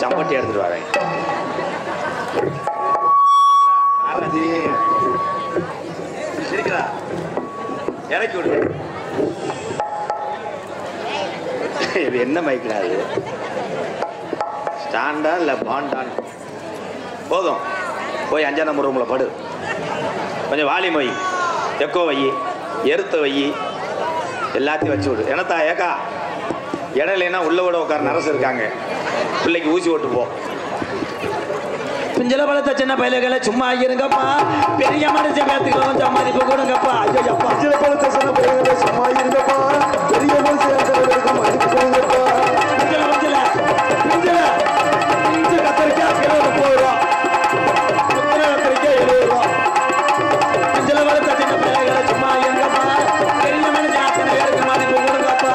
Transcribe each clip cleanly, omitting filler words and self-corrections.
சம்பட்டி எடுத்துட்டு வரேன். இறக்கி விடு. இது என்ன மைக்கில் அது? ஸ்டாண்டா இல்லை பாண்டான்? போதும், போய் 5ஆம் நம்பர் ரூமில் படு. கொஞ்சம் வாலியம் வை, எக்கோ வை, எருத்த வை, எல்லாத்தையும் வச்சு விடு. என்னத்தா ஏக்கா இடையிலனா உள்ள விட உட்கார நரசு இருக்காங்க, பிள்ளைக்கு ஊசி ஓட்டு போ. பிஞ்சல பழத்த சின்ன பயில்களை சும்மா இருங்கப்பா, பெரிய மனுஷன் பேத்துக்கு கொஞ்சம் மதிப்பு கொடுங்கப்பா. ஐயோ, பிஞ்சல பழத்த சின்ன பயில்களை சும்மா இருங்கப்பா, பெரிய மனுஷன் மதிப்பு கொடுங்கப்பா. பிஞ்சல பிஞ்சல பிஞ்சல பிஞ்சு கத்திரிக்காய் கிலோ 30 ரூபா, முத்திர கத்திரிக்காய் 70 ரூபா. பிஞ்சல பழத்த சின்ன பயில்களை சும்மா இருங்கப்பா, பெரிய மனுஷன் அத்தனை பேருக்கு மதிப்பு கொடுங்கப்பா.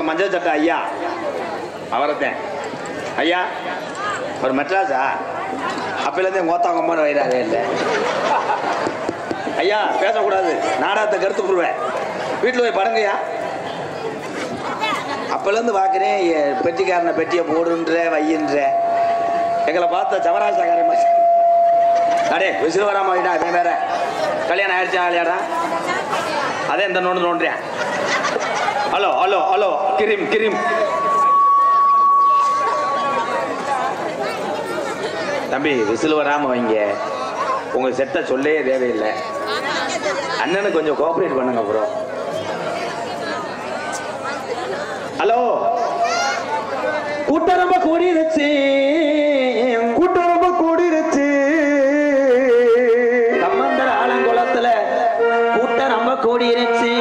மஞ்சள் சட்டை ஐயா அவரத்தேன் ஐயா, ஒரு மெட்ராஸா அப்பலேருந்தே கோத்தாங்கம்மான்னு வயிறாவே இல்லை ஐயா. பேசக்கூடாது, நாடகத்தை கருத்து புடுவேன். வீட்டில் போய் படுங்கய்யா. அப்பலேருந்து பார்க்குறேன், பெட்டிக்காரனை பெட்டியை போடுன்ற வையின்ற எங்களை பார்த்த சவராசக்காரன் மாதிரி. அடே விசிறு வராம வைடா, நீ வேற கல்யாணம் ஆயிடுச்சா இல்லையாடா? அதே இந்த நோண்டுறேன். Hello hello hello, cream cream. தம்பி விசில் வராம வைங்க, உங்க செட்டை சொல்லே தேவையில்லை. அண்ணனுக்கு கொஞ்சம் கோஆபரேட் பண்ணுங்க ப்ரோ. ஹலோ, கூட்டம் ரொம்ப கூடிருச்சு, கூட்டம் ரொம்ப கூடிருச்சு. சம்பந்தர் ஆலங்குளத்துல கூட்டம் ரொம்ப கூடிருச்சு.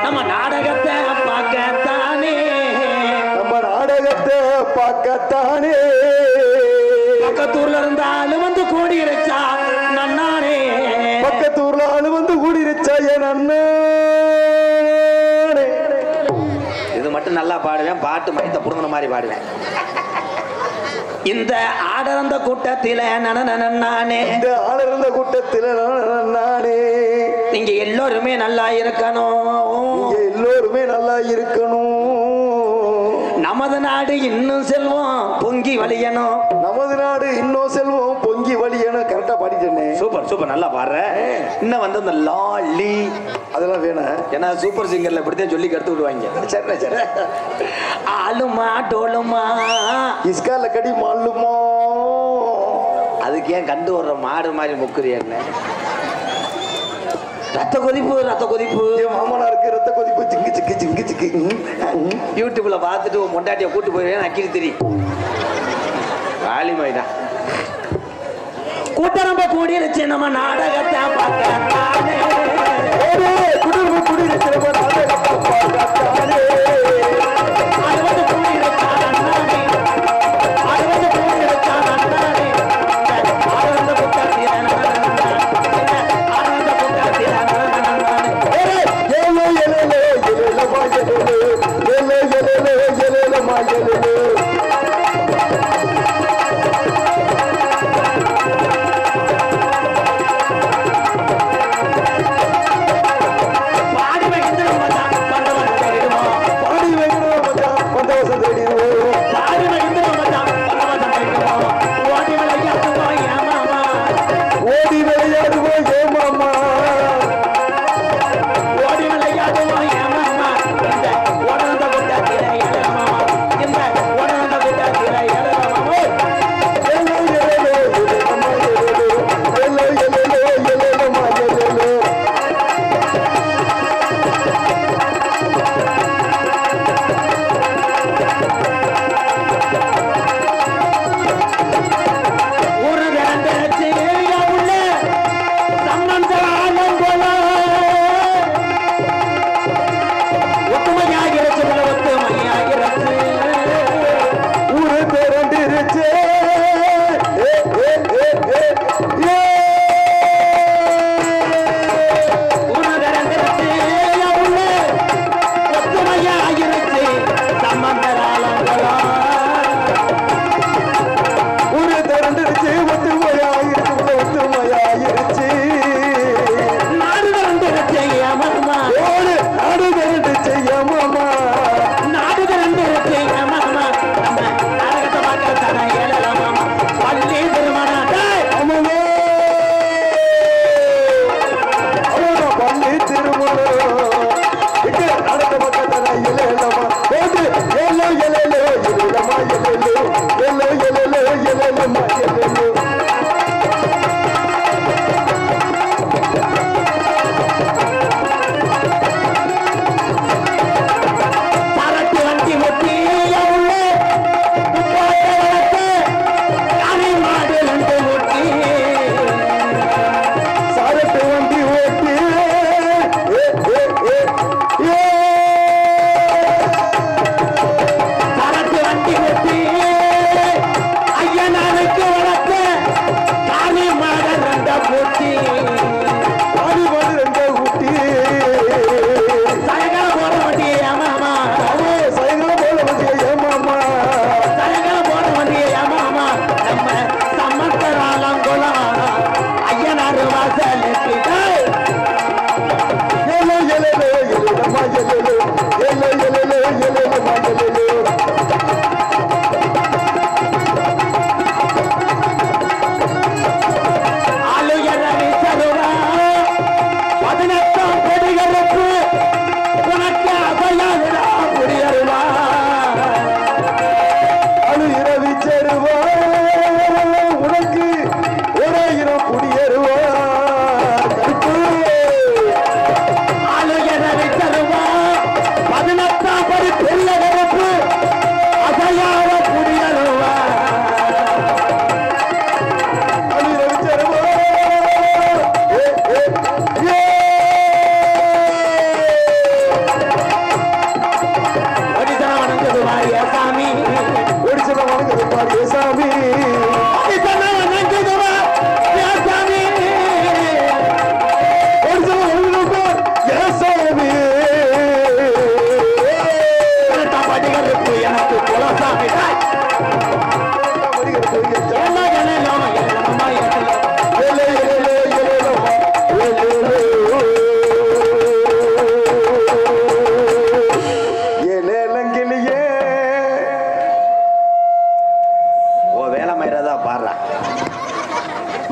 நம்ம நாடகத்தை பார்க்கத்தானே, நம்ம நாடகத்தை பார்க்கத்தானே. பக்கத்தூர்ல இருந்தாலும் வந்து கூடிருச்சா நன்னானே, பக்கத்தூர்ல ஆளு வந்து கூடிருச்சா என் அண்ணே. இது மட்டும் நல்லா பாடுவேன், பாட்டு மைத்த புடுங்கின மாதிரி பாடுவேன். இந்த ஆடர்ந்த கூட்டத்தில நானே, இந்த ஆடர்ந்த கூட்டத்தில நானே. நீங்க எல்லோருமே நல்லா இருக்கணும், எல்லோருமே நல்லா இருக்கணும். நமது நாடு இன்னும் செல்வம் பொங்கி வழியணும், நமது நாடு இன்னும் செல்வம் பொங்கி வழியணும். கரெக்டா பாடிட்டேனே. சூப்பர் சூப்பர், நல்லா பாடுற. இன்னும் வந்து இந்த லாலி அதெல்லாம் வேணும், ஏன்னா சூப்பர் சிங்கர்ல இப்படித்தான் சொல்லி கருத்து விடுவாங்க. சரி சரி. ஆளுமா டோலுமா இஸ்கால கடி மாலுமா, அதுக்கு ஏன் கண்டு வர்ற மாடு மாதிரி முக்குறியன்னு. ரத்த கொதிப்பு ரத்த கொதிப்பு, மாமனாருக்கு ரத்த கொதிப்பு சிங்கு சிக்கு சிங்கு சிக்கு. யூடியூப்ல பார்த்துட்டு மொண்டாட்டியை கூட்டு போயிருவேன் அக்கிரி திரி காலிமாயிடா. கூட்டம் ரொம்ப கூடிருச்சு, நம்ம நாடகத்தை பார்க்கத்தானே. குடும்ப கூடிருச்சு, நம்ம நாடகத்தை பார்க்கத்தானே. அது வந்து கூடிருச்சா நன்னானே, அது வந்து கூடிருச்சா நன்னானே. ஆனந்த புத்தகத்தில ஆனந்த புத்தகத்தில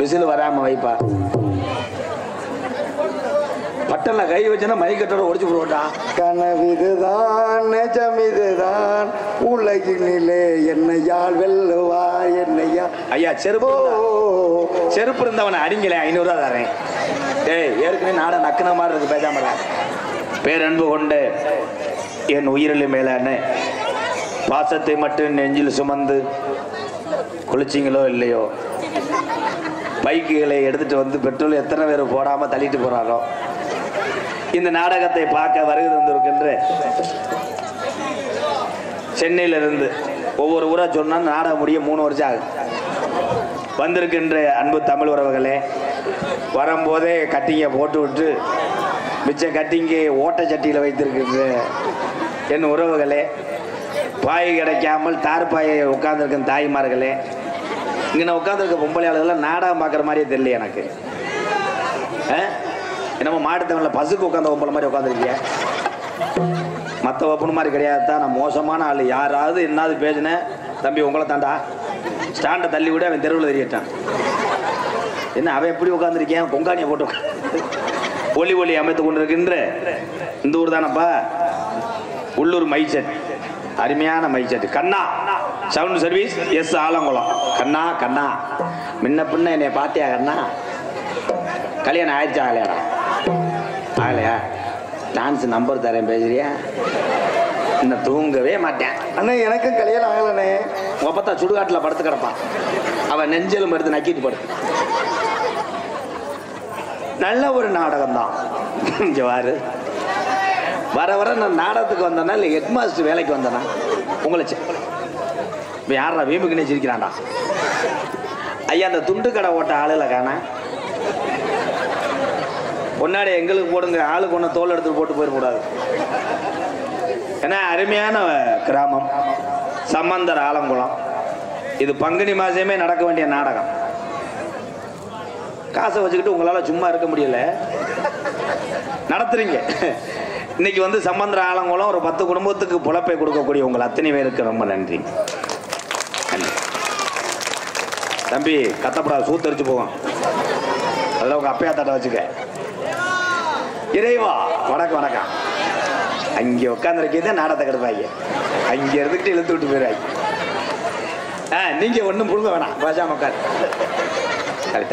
விசில் வராம வைப்பா. பட்டன்ல கை வச்சுன்னா மைக்கட்டோட ஒடிச்சு போடுவோட்டா. கனவிதுதான் நிஜமிதுதான் உலகினிலே என்னையால் வெல்லுவா என்னையா. ஐயா செருப்பு இருந்தவனை அடிங்களே 500 ரூபா தரேன். ஏய் ஏற்கனவே நாட நக்குன மாதிரி இருக்கு பேசாம. பேரன்பு கொண்டு என் உயிரில் மேலான பாசத்தை மட்டும் நெஞ்சில் சுமந்து குளிச்சிங்களோ இல்லையோ பைக்குகளை எடுத்துட்டு வந்து பெட்ரோல் எத்தனை பேர் போடாம தள்ளிட்டு போறாரோ இந்த நாடகத்தை பார்க்க வருகை வந்திருக்கின்ற சென்னையிலிருந்து ஒவ்வொரு ஊரா சொன்னா நாடகம் முடிய 3 வருஷம் ஆகும். வந்திருக்கின்ற அன்பு தமிழ் உறவுகளே, வரும்போதே கட்டிங்க போட்டு விட்டு மிச்ச கட்டிங்க ஓட்ட சட்டியில் வைத்திருக்கின்ற என் உறவுகளே, பாய் கிடைக்காமல் தார்பாயை உட்கார்ந்துருக்க தாய்மார்களே, இங்கே நான் உட்காந்துருக்க பொம்பளை ஆளுகள்லாம் நாடகம் பார்க்குற மாதிரியே தெரியல எனக்கு. என்னமோ மாட்டுத்தவனில் பசுக்கு உட்காந்த பொம்பளை மாதிரி உட்காந்துருக்கிய. மற்ற ஒப்பன் மாதிரி கிடையாது தான். நான் மோசமான ஆள். யாராவது என்னாவது பேசினேன் தம்பி உங்களை தாண்டா ஸ்டாண்டை தள்ளி விட அவன் தெருவில் தெரியட்டான். என்ன அவன் எப்படி உட்காந்துருக்கேன் பொங்கானியை போட்டு ஒலி ஒலி அமைத்து கொண்டிருக்கின்ற இந்த ஊர் தானப்பா உள்ளூர் மைச்சட். அருமையான மைச்சட். கண்ணா சவுண்ட் சர்வீஸ் எஸ் ஆலங்குளம். கண்ணா கண்ணா முன்ன பின்ன என்னை பார்த்தியா கண்ணா? கல்யாணம் ஆயிடுச்சா ஆகலையாடா? ஆகலையா? டான்ஸ் நம்பர் தரேன் பேசுறியா? இன்னும் தூங்கவே மாட்டேன் அண்ணா. எனக்கும் கல்யாணம் ஆகலண்ணே. உங்க பார்த்தா சுடுகாட்டில் படுத்து கிடப்பான். அவன் நெஞ்சலும் எடுத்து நக்கிட்டு படுத்து. நல்ல ஒரு நாடகம் தான். இங்க வர வர நான் நாடகத்துக்கு வந்தேன்னா இல்லை ஹெட் மாஸ்டர் வேலைக்கு வந்தேனா உங்களை இப்போ யாரா வீம்புக்குன்னே சிரிக்கிறான்டா. ஐயா அந்த துண்டு கடை ஓட்ட ஆளுல காண முன்னாடி எங்களுக்கு போடுங்க. ஆளுக்கு ஒன்று தோல் எடுத்து போட்டு போயிடக்கூடாது. ஏன்னா அருமையான கிராமம் சம்பந்தர் ஆலங்குளம். இது பங்குனி மாசமே நடக்க வேண்டிய நாடகம். காசை வச்சுக்கிட்டு உங்களால் சும்மா இருக்க முடியல, நடத்துறீங்க. இன்னைக்கு வந்து சம்பந்தர் ஆலங்குளம் ஒரு 10 குடும்பத்துக்கு புலப்பை கொடுக்கக்கூடிய உங்கள் அத்தனை பேருக்கு ரொம்ப நன்றி. தம்பி கத்தப்படாது, சூத்தரிச்சு போவோம். அதெல்லாம் உங்க அப்பையா தட்ட வச்சுக்க. இறைவா வணக்கம் வணக்கம். அங்கே உட்காந்துருக்கே நாடகத்தை கெடுப்பாங்க. அங்கே இருந்துக்கிட்டு இழுத்து விட்டு போயிடுவாங்க. நீங்க ஒன்றும் புழுங்க வேணாம், பேசாம உட்காரு.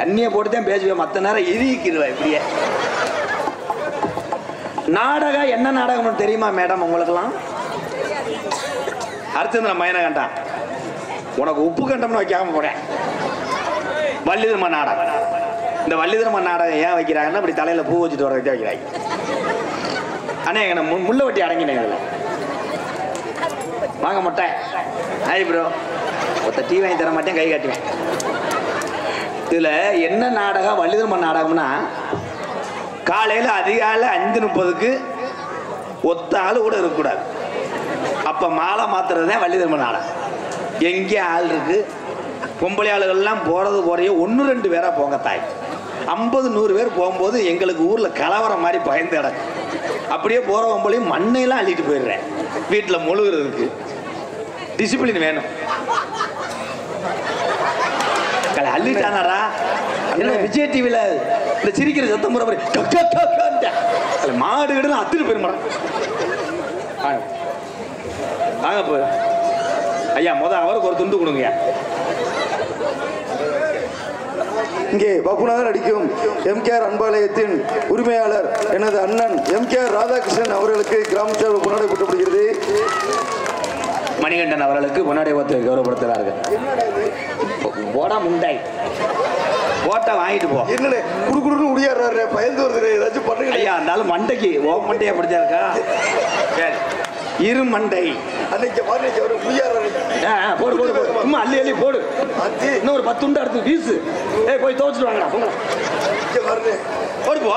தண்ணியை போட்டு தான் பேசுவேன். மற்ற நேரம் இறுக்கிடுவா. இப்படியே நாடகம் என்ன நாடகம் தெரியுமா மேடம் உங்களுக்கெல்லாம்? அர்ச்சந்திர மயன கண்டான். உனக்கு உப்பு கண்டம்னு வைக்காம போறேன். வள்ளிதர்ம நாடகம். இந்த வள்ளிதர்ம நாடகம் ஏன் வைக்கிறாங்கன்னா இப்படி தலையில பூ வச்சுட்டு வர வைக்கிறாங்க. அண்ணே என்ன முள்ள வட்டி அடங்கினேன். வாங்க மாட்டேன். ஹாய் ப்ரோ, ஒருத்த டீ வாங்கி தர மாட்டேன், கை காட்டுவேன். இதுல என்ன நாடகம்? வள்ளிதர்ம நாடகம்னா காலையில் அதிகாலை 5:30க்கு ஒத்த ஆள் கூட இருக்கக்கூடாது. அப்போ மாலை மாத்துறது தான் வள்ளிதர்ம நாடகம். எங்கே ஆள் இருக்கு? பொம்பளை ஆளுகள்லாம் போகிறது குறைய 1-2 பேரா போங்க தாய். 50-100 பேர் போகும்போது எங்களுக்கு ஊரில் கலவரம் மாதிரி பயந்து கிடக்கு. அப்படியே போகிற பொம்பளையும் மண்ணையெல்லாம் அள்ளிட்டு போயிடுறேன். வீட்டில் முழுகிறதுக்கு டிசிப்ளின் வேணும். அள்ளிட்டானாரா? என்ன விஜய் டிவியில் இந்த சிரிக்கிற சத்தம் முறை மாடு கிட்ட அத்துட்டு போயிருமாடா. வாங்க போ ஐயா, அவருக்கு ஒரு துண்டு கொடுங்க. இங்கே பப்புநாதன் அடிக்கும் எம்கேஆர் அன்பாலயத்தின் உரிமையாளர் எனது அண்ணன் எம்கேஆர் ராதாகிருஷ்ணன் அவர்களுக்கு கிராம சேவை பொன்னாடை போட்டப்படுகிறது. மணிகண்டன் அவர்களுக்கு பொன்னாடை போட்டு கௌரவப்படுத்துகிறார்கள். போடா முண்டாய் போட்டா வாங்கிட்டு போ. என்ன குடுக்குடுன்னு உடையாடுறாரு, பயந்து வருது. ஏதாச்சும் பண்ணுங்க ஐயா. இருந்தாலும் மண்டைக்கு ஓ மண்டையா பிடிச்சா இருக்கா? இரு மண்டை போடு போடு சும்மா அள்ளி அள்ளி போடு. இன்னும் ஒரு 10 துண்டை எடுத்து வீசு. போய் துவச்சிட்டு வாங்கடா. போடு போ.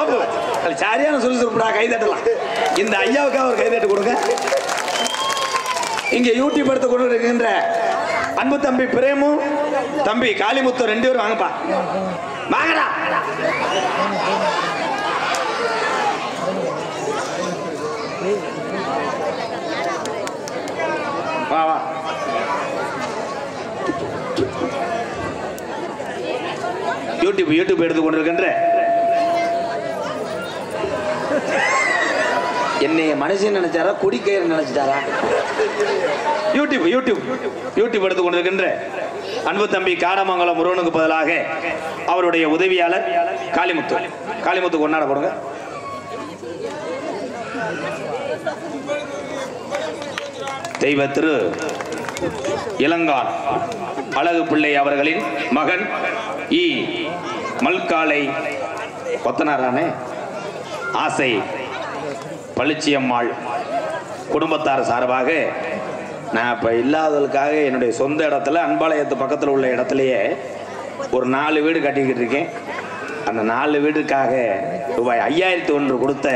சரியான சொல்லி சொல்லுடா. கை தட்டலாம். இந்த ஐயாவுக்காக ஒரு கை தட்டு கொடுங்க. இங்க யூடியூப் எடுத்து கொண்டு இருக்கின்ற அன்பு தம்பி பிரேமும் தம்பி காளிமுத்து 2 பேரும் வாங்கப்பா. வாங்கடா. வா வா. யூடியூப் எடுத்து கொண்டிருக்கின்ற என்னைய மனுஷன் நினைச்சாரா குடிக்கயிறு நினைச்சிட்டாரா? யூடியூப் எடுத்து கொண்டிருக்கின்ற அன்பு தம்பி காடமங்கலம் முருகனுக்கு பதிலாக அவருடைய உதவியாளர் காளிமுத்து கொண்டாட போடுங்க. தெய்வ திரு இளங்கான் அழகு பிள்ளை அவர்களின் மகன் இ மல்காலை கொத்தனாரானே ஆசை பளிச்சியம்மாள் குடும்பத்தார் சார்பாக நான் இப்போ இல்லாதவர்களுக்காக என்னுடைய சொந்த இடத்துல அன்பாலயத்து பக்கத்தில் உள்ள இடத்துலையே ஒரு 4 வீடு கட்டிக்கிட்டு இருக்கேன். அந்த 4 வீடுக்காக ரூபாய் 5001 கொடுத்த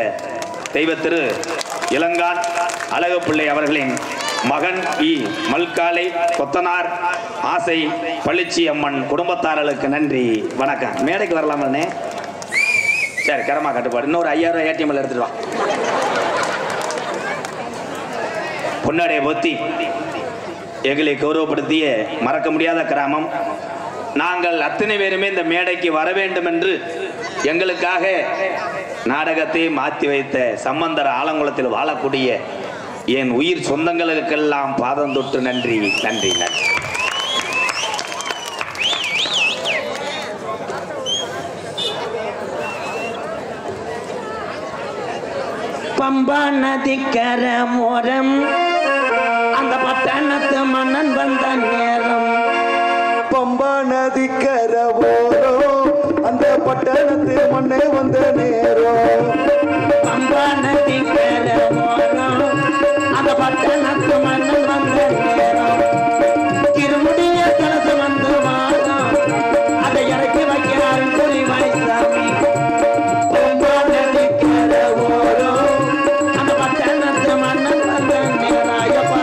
தெய்வ திரு இளங்கான் அழகு பிள்ளை அவர்களின் மகன் இ மல்காலை கொத்தனார் ஆசை பளிச்சி அம்மன் குடும்பத்தார்களுக்கு நன்றி, வணக்கம். மேடைக்கு வரலாமண்ணே? சரி, கரமா கட்டுப்பாடு. இன்னொரு 5000 ஏடிஎம்ல எடுத்துட்டு வா. பொன்னாடைய பொத்தி எங்களை கௌரவப்படுத்திய மறக்க முடியாத கிராமம். நாங்கள் அத்தனை பேருமே இந்த மேடைக்கு வர வேண்டும் என்று எங்களுக்காக நாடகத்தை மாற்றி வைத்த சம்பந்தர் ஆலங்குளத்தில் வாழக்கூடிய என் உயிர் சொந்தங்களுக்கெல்லாம் பாதம் தொட்டு நன்றி நன்றி நன்றி. பம்பா நதிக்கர மோரம் அந்த பட்டணத்து மன்னன் வந்த நேரம். பம்பா நதிக்கர ஓரம் அந்த பட்டணத்து மண்ணே வந்த நேரம். பம்பா நதிக்கர மோரம் அந்த பட்டணத்து மன்னன் வந்த நேரம். திருமுடிய கலசு வந்து வாரம் அதை இறக்கி வைக்கிறார் புலிவாய் சாமி. பம்பா நதிக்கர ஓரம் அந்த பட்டணத்து மன்னன் வந்த நேராயப்பா.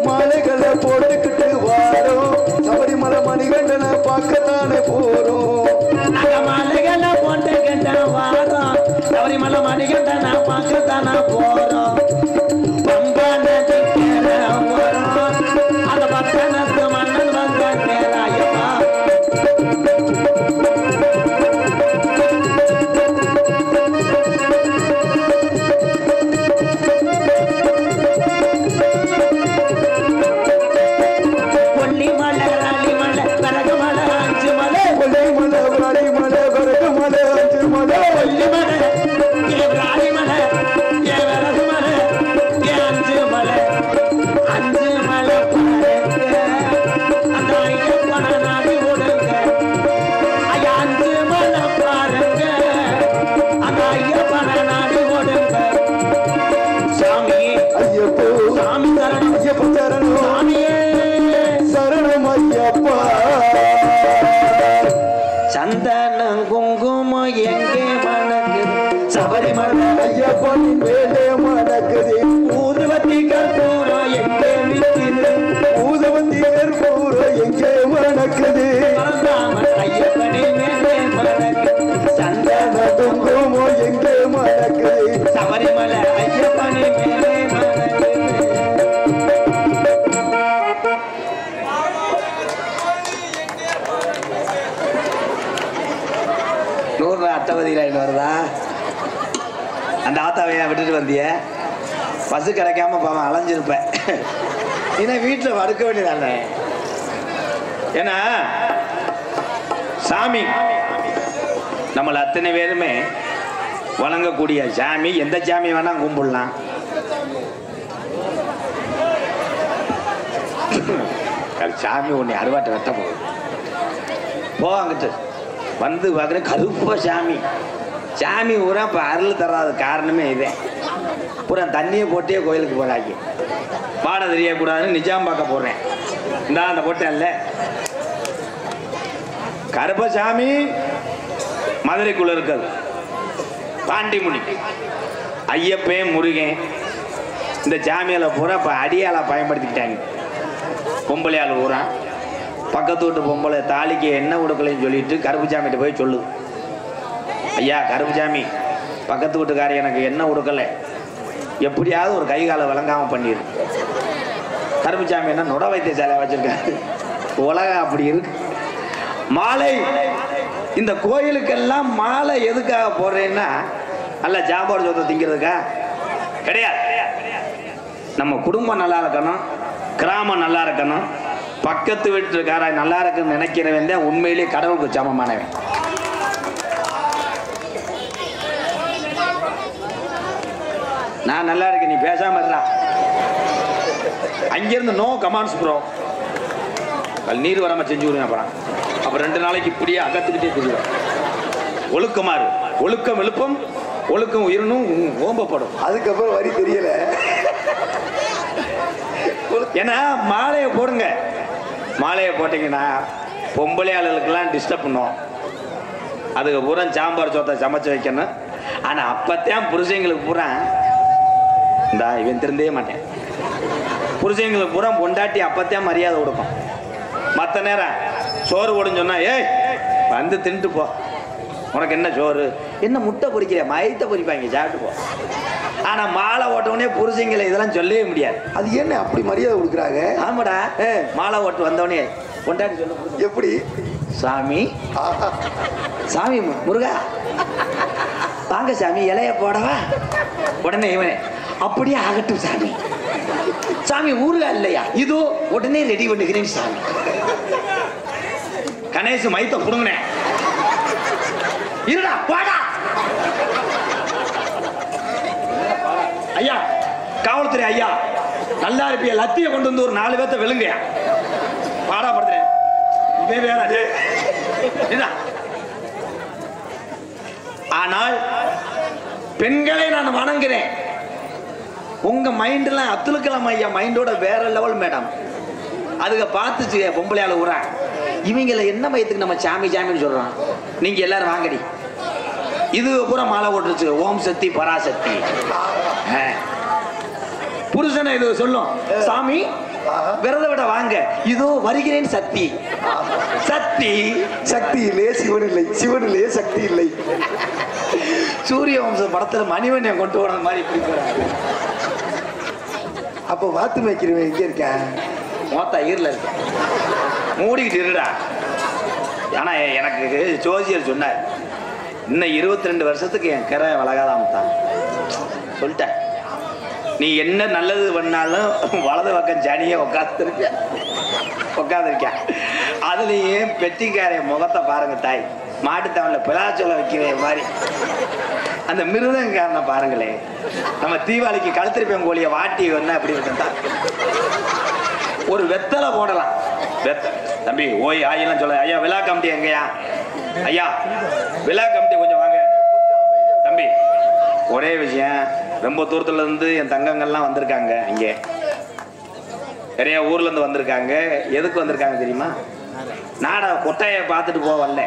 மாலைகளை போட்டுக்கிட்டு வாரோம் சபரிமலை மணிகண்டனை பார்க்கத்தானே போறோம். மாலைகளை போட்டுக்கிட்டு வாரோம் சபரிமலை மணிகண்டனை பார்க்கத்தானே போறோம். பம்பா நதிக்கர ஓரம் அந்த பட்டணத்து மன்னன் வந்த நேராயப்பா. சந்தனம் குங்குமம் எங்கே மணக்குது சபரிமலை ஐயப்பனின் வேலே மணக்குது. ஊதுவத்தி கற்பூரம் எங்கே விற்குது ஊதுவத்தி கற்பூரம் எங்கே மணக்குது. ஐயப்பனின் மேலே மணக்குது சந்தன குங்குமம் எங்கே மணக்குது. சபரிமலை ஐயப்பனின் மேலே மணக்குது. அட்டவதியில் வருதா? அந்த ஆத்தாவையா விட்டுட்டு வந்திய பசு கிடைக்காம பாவம் அலைஞ்சிருப்பேன். ஏன்னா வீட்டில் வடுக்க வேண்டியதானே. ஏன்னா சாமி நம்மளை அத்தனை பேருமே வணங்கக்கூடிய சாமி. எந்த சாமி வேணா கும்பிடலாம். சாமி ஒன்று அறுவாட்டை வெட்ட போகுது போவாங்கிட்டு வந்து பார்க்குற கருப்ப சாமி பூரா இப்போ அருள் தராத காரணமே இதே. பூரா தண்ணியை போட்டே கோயிலுக்கு போகிறாங்க. பாட தெரியக்கூடாதுன்னு நிஜாம் பார்க்க போடுறேன். இந்தா அந்த போட்டேன்ல கருப்பசாமி மதுரைக்குள்ள இருக்கிறது. பாண்டிமுனி ஐயப்பன் முருகன் இந்த சாமியால பூரா இப்போ அடியால பயன்படுத்திக்கிட்டாங்க. பொம்பளையால் பூரா பக்கத்து வீட்டு பொம்பளை தாலிக்கு என்ன கொடுக்கலன்னு சொல்லிட்டு கருப்புசாமிகிட்ட போய் சொல்லுது, ஐயா கருப்புசாமி, பக்கத்து வீட்டுக்காரி எனக்கு என்ன கொடுக்கல, எப்படியாவது ஒரு கை காலை விளங்காம பண்ணிடு. கருப்புசாமி என்ன நுட வைத்தியசாலை வச்சிருக்காரு, உலகம் அப்படி இருக்கு. மாலை, இந்த கோயிலுக்கெல்லாம் மாலை எதுக்காக போடுறேன்னா நல்ல சாப்பாடு சொத்தை திங்கிறதுக்கா கிடையாது. நம்ம குடும்பம் நல்லா இருக்கணும், கிராமம் நல்லா இருக்கணும், பக்கத்து வீட்டுக்கார நல்லா இருக்குன்னு நினைக்கிறவன் தான் உண்மையிலேயே கடவுளுக்கு சமமானவன். நான் நல்லா இருக்கேன், நீ பேசாம இருந்தா அங்கிருந்து நோ கமாண்ட்ஸ் ப்ரோ, நீர் வராம செஞ்சு விடுங்க. அப்புறம் 2 நாளைக்கு இப்படியே அகத்துக்கிட்டே தெரியும். ஒழுக்கமாறு, ஒழுக்கம் எழுப்பம், ஒழுக்கம் உயிரணும் ஓம்பப்படும். அதுக்கப்புறம் வரி தெரியல. ஏன்னா மாலையை போடுங்க, மாலையை போட்டீங்கன்னா பொம்பளை ஆளுகளுக்கெல்லாம் டிஸ்டர்ப் பண்ணும். அதுக்கு பூரா சாம்பார் சோத்தை சமைச்சு வைக்கணும். ஆனா அப்பத்தான் புருஷங்களுக்கு பூரா இந்தா இவன் திருந்தே மாட்டேன், புருஷங்களுக்கு பூரா பொண்டாட்டி அப்பத்தான் மரியாதை கொடுக்கும். மற்ற நேரம் சோறு போடுன்னு சொன்னா ஏய் வந்து தின்ட்டு போ, உனக்கு என்ன சோறு, என்ன முட்டை பொரிக்கிற, மயத்தை பொரிப்பாங்க சாப்பிட்டு போ. ஆனா மாலை ஓட்டவுடனே புருஷங்களை இதெல்லாம் சொல்லவே முடியாது. அது என்ன அப்படி மரியாதை கொடுக்குறாங்க? ஆமாடா, மாலை ஓட்டு வந்தவனே கொண்டாடி சொல்ல எப்படி, சாமி சாமி முருகா வாங்க சாமி இலைய போடவா, உடனே இவனே அப்படியே ஆகட்டும் சாமி, சாமி ஊருகா இல்லையா, இதோ உடனே ரெடி பண்ணுகிறேன் சாமி. கணேசு மைத்த புடுங்கனே இருடா வாடா. ஐயா காவல்துறை ஐயா நல்லா இருப்பிய, லத்திய கொண்டு வந்து ஒரு 4 பேர்த்த வெளுங்கயா, பாடாப்படுத்துறேன். ஆனால் பெண்களை நான் வணங்குறேன். உங்க மைண்ட்லாம் அப்துல் கலாம் ஐயா மைண்டோட வேற லெவல் மேடம். அதுக்கு பார்த்துச்சு பொம்பளையால ஊரா, இவங்களை என்ன மயத்துக்கு நம்ம சாமி சாமின்னு சொல்றோம், நீங்க எல்லாரும் வாங்கடி. இது பூரா மாலை ஓட்டுருச்சு, ஓம் சக்தி பராசக்தி. புருஷனை இது சொல்லும், சாமி விரத விட வாங்க, இதோ வருகிறேன் சக்தி. சக்தி சக்தி இல்லையே சிவன் இல்லை, சிவன் இல்லையே சக்தி இல்லை. சூரிய வம்சம் படத்துல மணிவண்ணன் கொண்டு போன மாதிரி இப்படி போறாங்க. அப்ப வாத்து மேய்க்கிறவன் எங்க இருக்கேன், மொத்த ஈரில் இருக்க மூடிக்கிட்டு இருடா. ஆனா எனக்கு ஜோசியர் சொன்னார், இன்னும் 22 வருஷத்துக்கு என் கரை வளகாதான் சொல்லிட்டேன். நீ என்ன நல்லது பண்ணாலும் வலது பக்கம் ஜனியே உட்காந்துருக்க. அதுலயே பெட்டிக்கார முகத்தை பாருங்க தாய், மாட்டுத்தவன்ல பிளாச்சோல வைக்கிற மாதிரி அந்த மிருதங்காரனை பாருங்களேன். நம்ம தீபாவளிக்கு கழுத்திருப்பேன் கோழியை வாட்டி வேணா அப்படி இருந்தா ஒரு வெத்தலை போடலாம். தம்பி ஓய் ஆயெல்லாம் சொல்ல, ஐயா விழா கமிட்டி எங்கயா, ஐயா விழா கமிட்டி கொஞ்சம் வாங்க. தம்பி ஒரே விஷயம், ரொம்ப தூரத்துல இருந்து என் தங்கங்கள்லாம் வந்திருக்காங்க, இங்கே நிறைய ஊர்ல இருந்து வந்திருக்காங்க. எதுக்கு வந்திருக்காங்க தெரியுமா, நாடக கொட்டையை பார்த்துட்டு போக வரல,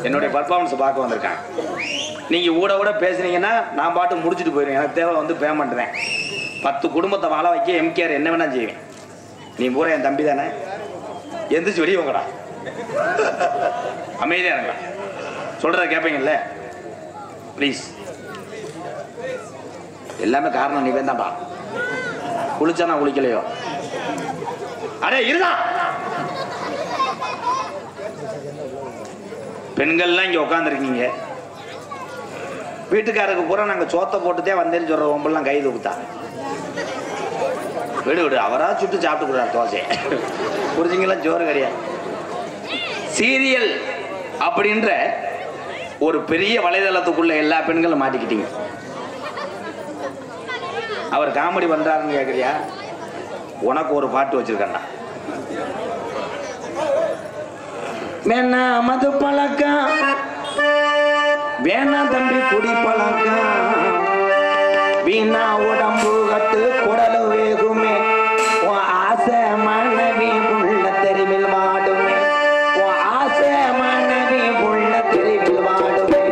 என்னுடைய பர்ஃபார்மன்ஸ் பார்க்க வந்திருக்காங்க. நீங்க ஊட பேசுனீங்கன்னா நான் பாட்டு முடிச்சுட்டு போயிருவேன், எனக்கு தேவை வந்து பேமெண்ட் தான். 10 குடும்பத்தை வாழ வைக்க எம்கேஆர் என்ன வேணா செய்வேன். நீ பூரா என் தம்பி தானே, எந்திரிச்சு வெளியே வாங்கடா, அமைதியா இருங்களா, சொல்றத கேட்பீங்கல்ல ப்ளீஸ். எல்லாமே காரணம் நீ வேண்டாம்பா, குளிச்சா நான் குளிக்கலையோ, அடே இருடா. பெண்கள்லாம் இங்க உட்காந்துருக்கீங்க, வீட்டுக்காரருக்கு பூரா நாங்க சோத்தை போட்டுதே வந்தேன்னு சொல்ற ஒம்பெல்லாம் கை தூக்குத்தா. விடு விடு, அவரா சுட்டு சாப்பிட்டு கூடாது தோசை, புரிஞ்சுங்களாம் ஜோறு கிடையாது. சீரியல் அப்படின்ற ஒரு பெரிய வலைதளத்துக்குள்ள எல்லா பெண்களும் மாட்டிக்கிட்டீங்க. அவர் காமெடி பண்றாருன்னு கேக்குறியா, உனக்கு ஒரு பாட்டு வச்சிருக்கா. வேணா மது பழக்கம், வேணா தம்பி குடி பழக்கம், வீணா உடம்பு கட்டு குடலு வேகுமே, உன் ஆசை மனைவி உள்ள தெருவில் வாடுமே, உன் ஆசை மனைவி உள்ள தெருவில் வாடுமே.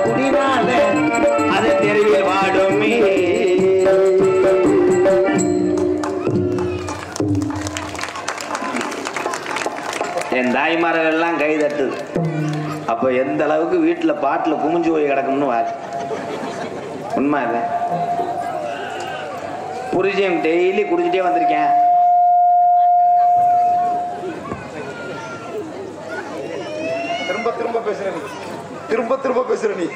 குடினால அது தெருவில் வாடுமே. என் தாய்மார்கள் எல்லாம் கை தட்டுது. அப்ப எந்த அளவுக்கு வீட்டுல பாட்டுல குமிஞ்சு போய் கிடக்கும்னு வாரு. உண்மை இல்லை. புரிஜியம் டெய்லி குடிச்சிட்டே வந்திருக்கேன். திரும்ப பேசுற நீ.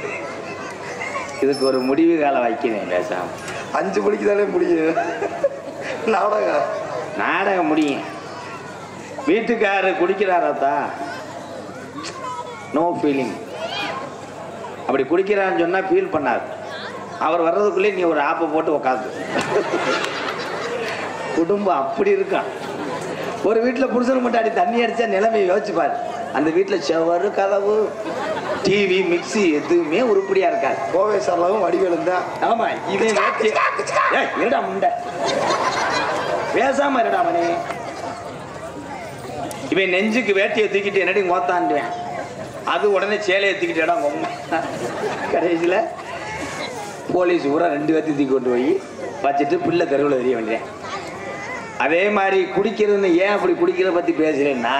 இதுக்கு ஒரு முடிவு காலம் வைக்கிறேன். பேசாம 5 மணிக்கு தானே முடியும் நாடகம் முடியும். வீட்டுக்காரர் குடிக்கிறாரத்தா, நோ ஃபீலிங். அப்படி குடிக்கிறான்னு சொன்னா ஃபீல் பண்ணாது. அவர் வர்றதுக்குள்ளே நீ ஒரு ஆப்பை போட்டு உக்காந்து. குடும்பம் அப்படி இருக்கான். ஒரு வீட்டில் புருஷன் முட்டாடி தண்ணி அடிச்சா நிலைமையை யோசிச்சுப்பாரு. அந்த வீட்டில் செவரு, கதவு, டிவி, மிக்சி எதுவுமே உருப்படியா இருக்காது. கோவை சார்லாவும் வடிவேலும் தான். ஆமா, இதே இருடா முண்டை, பேசாம இருடா மணி. இவன் நெஞ்சுக்கு வேட்டியை தூக்கிட்டு என்னடி மோத்தாண்டுவேன். அது உடனே சேலையை தூக்கிட்டு இடம் கொம்ப. கடைசியில் போலீஸ் ஊரா 2 பேர்த்தையும் தூக்கி கொண்டு போய் வச்சுட்டு பிள்ளை தெருவில் தெரிய வேண்டியேன். அதே மாதிரி குடிக்கிறதுன்னு ஏன் அப்படி குடிக்கிறத பற்றி பேசுகிறேன்னா,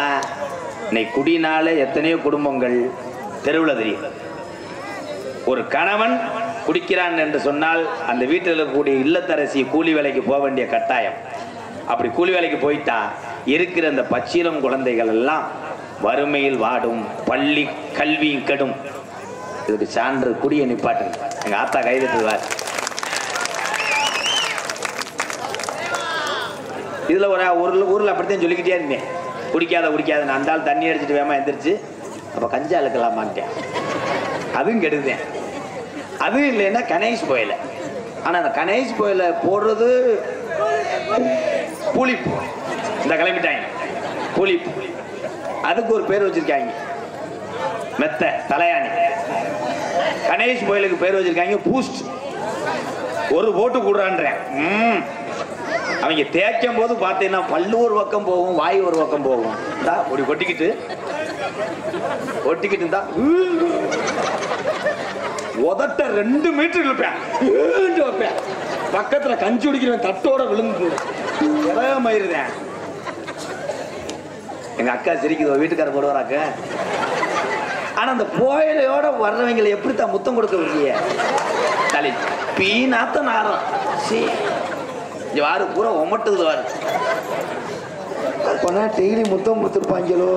இன்னைக்கு குடினால எத்தனையோ குடும்பங்கள் தெருவில் தெரியும். ஒரு கணவன் குடிக்கிறான் என்று சொன்னால் அந்த வீட்டில் இருக்கக்கூடிய இல்லத்தரசி கூலி வேலைக்கு போக வேண்டிய கட்டாயம். அப்படி கூலி வேலைக்கு போயிட்டா இருக்கிற அந்த பச்சிலம் குழந்தைகள் எல்லாம் வறுமையில் வாடும், பள்ளி கல்வியும் கெடும். இதுக்கு சான்று குடியை நிப்பாட்டு. எங்க ஆத்தா கைதட்டுவார். இதுல ஒரு ஊர்ல அப்படித்தான் சொல்லிக்கிட்டே இருந்தேன், குடிக்காத நான் அந்த ஆள் தண்ணி அடிச்சுட்டு வேமா எந்திரிச்சு அப்ப கஞ்சா இழுக்கலாமான்ட்டேன். அதுவும் கெடுதேன். அதுவும் இல்லைன்னா கணேஷ் போயில. ஆனா அந்த கணேஷ் போயில போடுறது புளிப்பு. இந்த கிளம்பிட்டாங்க புளிப்பு. அதுக்கு ஒரு பேர் வச்சிருக்காங்க, மெத்த தலையாணி. கணேஷ் கோயிலுக்கு பேர் வச்சிருக்காங்க பூஸ்ட். ஒரு போட்டு கூடுறான்றேன். அவங்க தேய்க்கும் போது பார்த்தீங்கன்னா பல்லு ஒரு பக்கம் போகும், வாய் ஒரு பக்கம் போகும். அப்படி கொட்டிக்கிட்டு தான் உதட்ட 2 மீட்டர் இழுப்பேன். பக்கத்துல கஞ்சி குடிக்கிறவன் தட்டோட விழுந்து மயிருந்தேன். எங்க அக்கா சிரிக்குது, வீட்டுக்கார போடுவாராக்க. ஆனா அந்த போயிலையோட வர்றவங்களை எப்படித்தான் முத்தம் கொடுக்க விரும்பிய தலை பீனாத்த நாரம் வாரு பூரா ஒமட்டுது வாரு. அப்பனா டெய்லி முத்தம் கொடுத்துருப்பாங்களோ.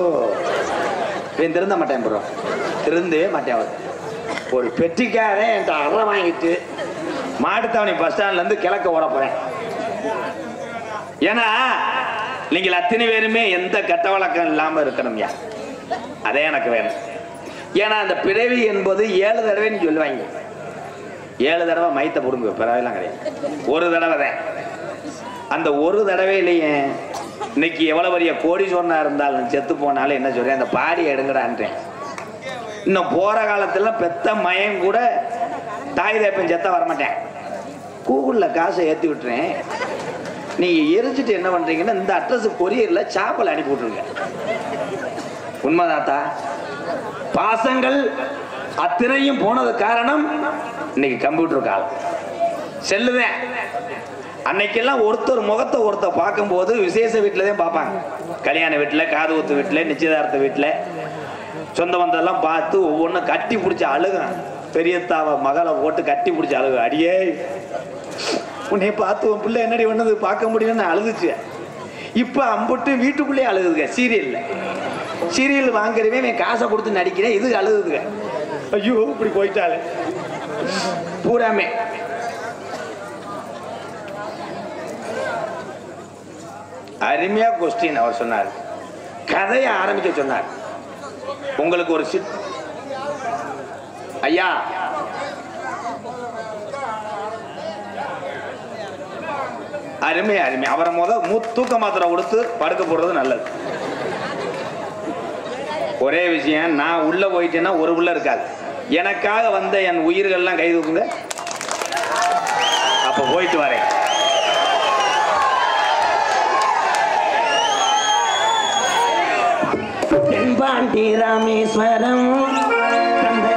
திருந்த மாட்டேன் ப்ரோ, திருந்தவே மாட்டேன். ஒரு பெட்டிக்காரன் என்கிட்ட அறை வாங்கிட்டு மாட்டுத்தாவணி பஸ் ஸ்டாண்ட்ல இருந்து கிழக்க ஓட போறேன். ஏன்னா நீங்கள் அத்தனை பேருமே எந்த கட்ட வழக்கம் இல்லாம இருக்கணும்யா, அதே எனக்கு வேணும். ஏன்னா அந்த பிறவி என்பது 7 தடவைன்னு சொல்லுவாங்க. 7 தடவை மைத்த புடுங்க, பிறவைலாம் கிடையாது, ஒரு தடவை தான். அந்த ஒரு தடவையிலேயே இன்னைக்கு எவ்வளவு பெரிய கோடீஸ்வரனா இருந்தாலும் செத்து போனாலும் என்ன சொல்றேன், அந்த பாடி எடுங்கடான்றேன். இன்னும் போற காலத்துல பெத்த மயம் கூட தாய் தேப்பன் செத்த வரமாட்டேன். கூகுள்ல காசை ஏற்றி விட்டுறேன், நீங்க எரிச்சிட்டு என்ன பண்றீங்கன்னா இந்த அட்ரஸ் கொரியர்ல சாப்பல் அனுப்பி விட்டுருங்க. உண்மைதாத்தா. பாசங்கள் அத்தனையும் போனது காரணம் இன்னைக்கு கம்ப்யூட்டர் காலம், செல்லுதான். அன்னைக்கெல்லாம் ஒருத்தர் முகத்தை ஒருத்தர் பார்க்கும்போது விசேஷ வீட்டில தான் பார்ப்பாங்க. கல்யாண வீட்டில், காது ஊத்து வீட்டில், நிச்சயதார்த்த வீட்டில் சொந்த வந்தெல்லாம் பார்த்து ஒவ்வொன்றும் கட்டி பிடிச்சி அழுகும். பெரியத்தாவை மகளை போட்டு கட்டி பிடிச்சி அழுகு. அடியே உன்னை பார்த்து உன் பிள்ளை என்னடி ஒண்ணது பார்க்க முடியும்னு அழுதுச்சு. இப்ப அம்புட்டு வீட்டுக்குள்ளேயே அழுகுதுங்க. சீரியல் வாங்குறவே காசை கொடுத்து நடிக்கிறேன், இது அழுகுதுங்க. ஐயோ இப்படி போயிட்டாலே பூராமே. அருமையா கொஸ்டின் அவர் சொன்னார், கதையை ஆரம்பிக்க சொன்னார். உங்களுக்கு ஒரு ஐயா அருமை அருமை. அவரை தூக்க மாத்திரை கொடுத்து படுக்க போடுறது நல்லது. ஒரே விஷயம், நான் உள்ள போயிட்டேன்னா ஒரு உள்ள இருக்காது. எனக்காக வந்த என் உயிர்கள்லாம் கை தூக்குங்க, அப்ப போயிட்டு வரேன். தென்பாண்டி ராமேஸ்வரம்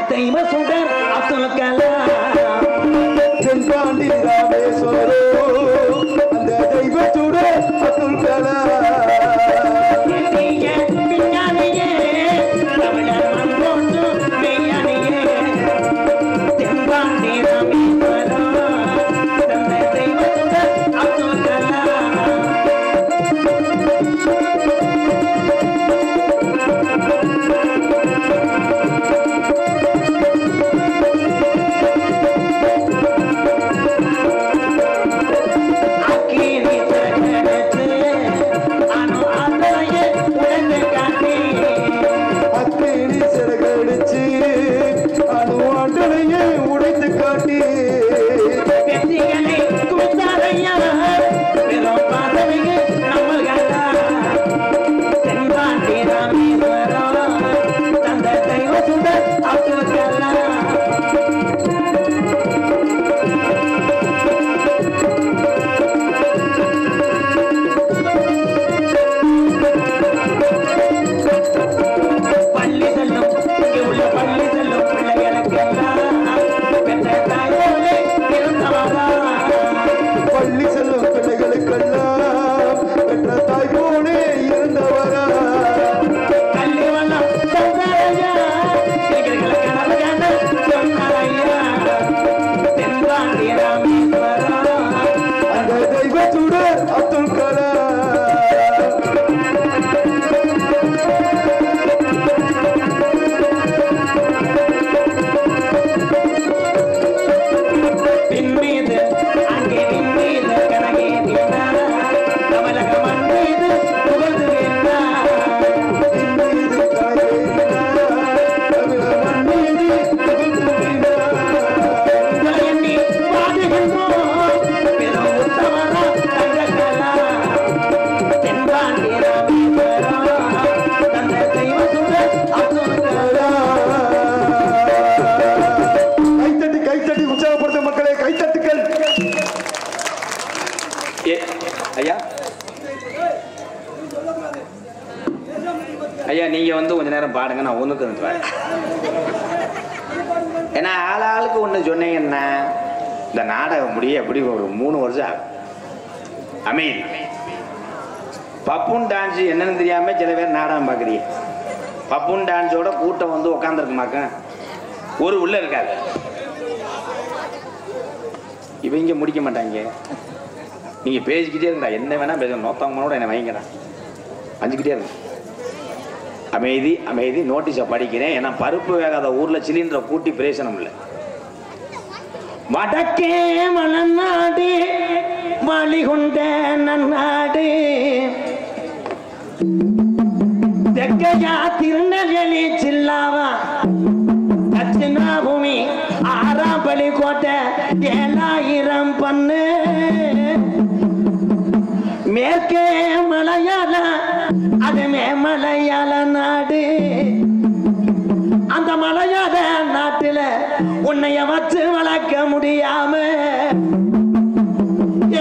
தெய்வ சுடர் அப்துல் கலாம் தென்பாண்டி ராமேஸ்வரோ அந்த தெய்வ சுடர் அப்துல் கலாம் விஞ்ஞானியே தமிழர் மண்ணோட்டு மெய்யானியே தென்பாண்டி ராமேஸ்வரம் அந்த தெய்வ சுடர் அப்துல் கலாம் ஐயா நீங்க வந்து கொஞ்ச நேரம் பாடுங்க, நான் ஒண்ணுக்கு வந்துடுவேன். ஏன்னா ஆளாளுக்கு ஒண்ணு சொன்னீங்கன்னா இந்த நாடகம் முடிய எப்படி ஒரு 3 வருஷம் ஆகும். அமீன் பப்புன் டான்ஸ் என்னன்னு தெரியாம சில பேர் நாடகம் பார்க்குறீங்க. பப்புன் டான்ஸோட கூட்டம் வந்து உட்காந்துருக்குமாக்க ஒரு உள்ள இருக்காது. இவங்க முடிக்க மாட்டாங்க. நீங்க பேசிக்கிட்டே இருந்தா என்ன வேணா பேச, நோத்தவங்களோட என்ன வைங்கடா அஞ்சுக்கிட்டே இருங்க. அமைதி அமைதி. நோட்டீஸை படிக்கிறேன். ஏன்னா பருப்பு வேகாத ஊர்ல சிலிண்டரை கூட்டி பிரயோசனம் இல்லை. வடக்கே மலநாடு வழிகொண்ட நன்னாடு, தெற்கையா திருநெல்வேலி சில்லாவா, தட்சிணாபூமி ஆறாம்பலி கோட்டை 7000 பண்ணு, மேற்கே மலையாள அது மேமலையாள நாடு. அந்த மலையாள நாட்டுல உன்னைய வச்சு வளர்க்க முடியாம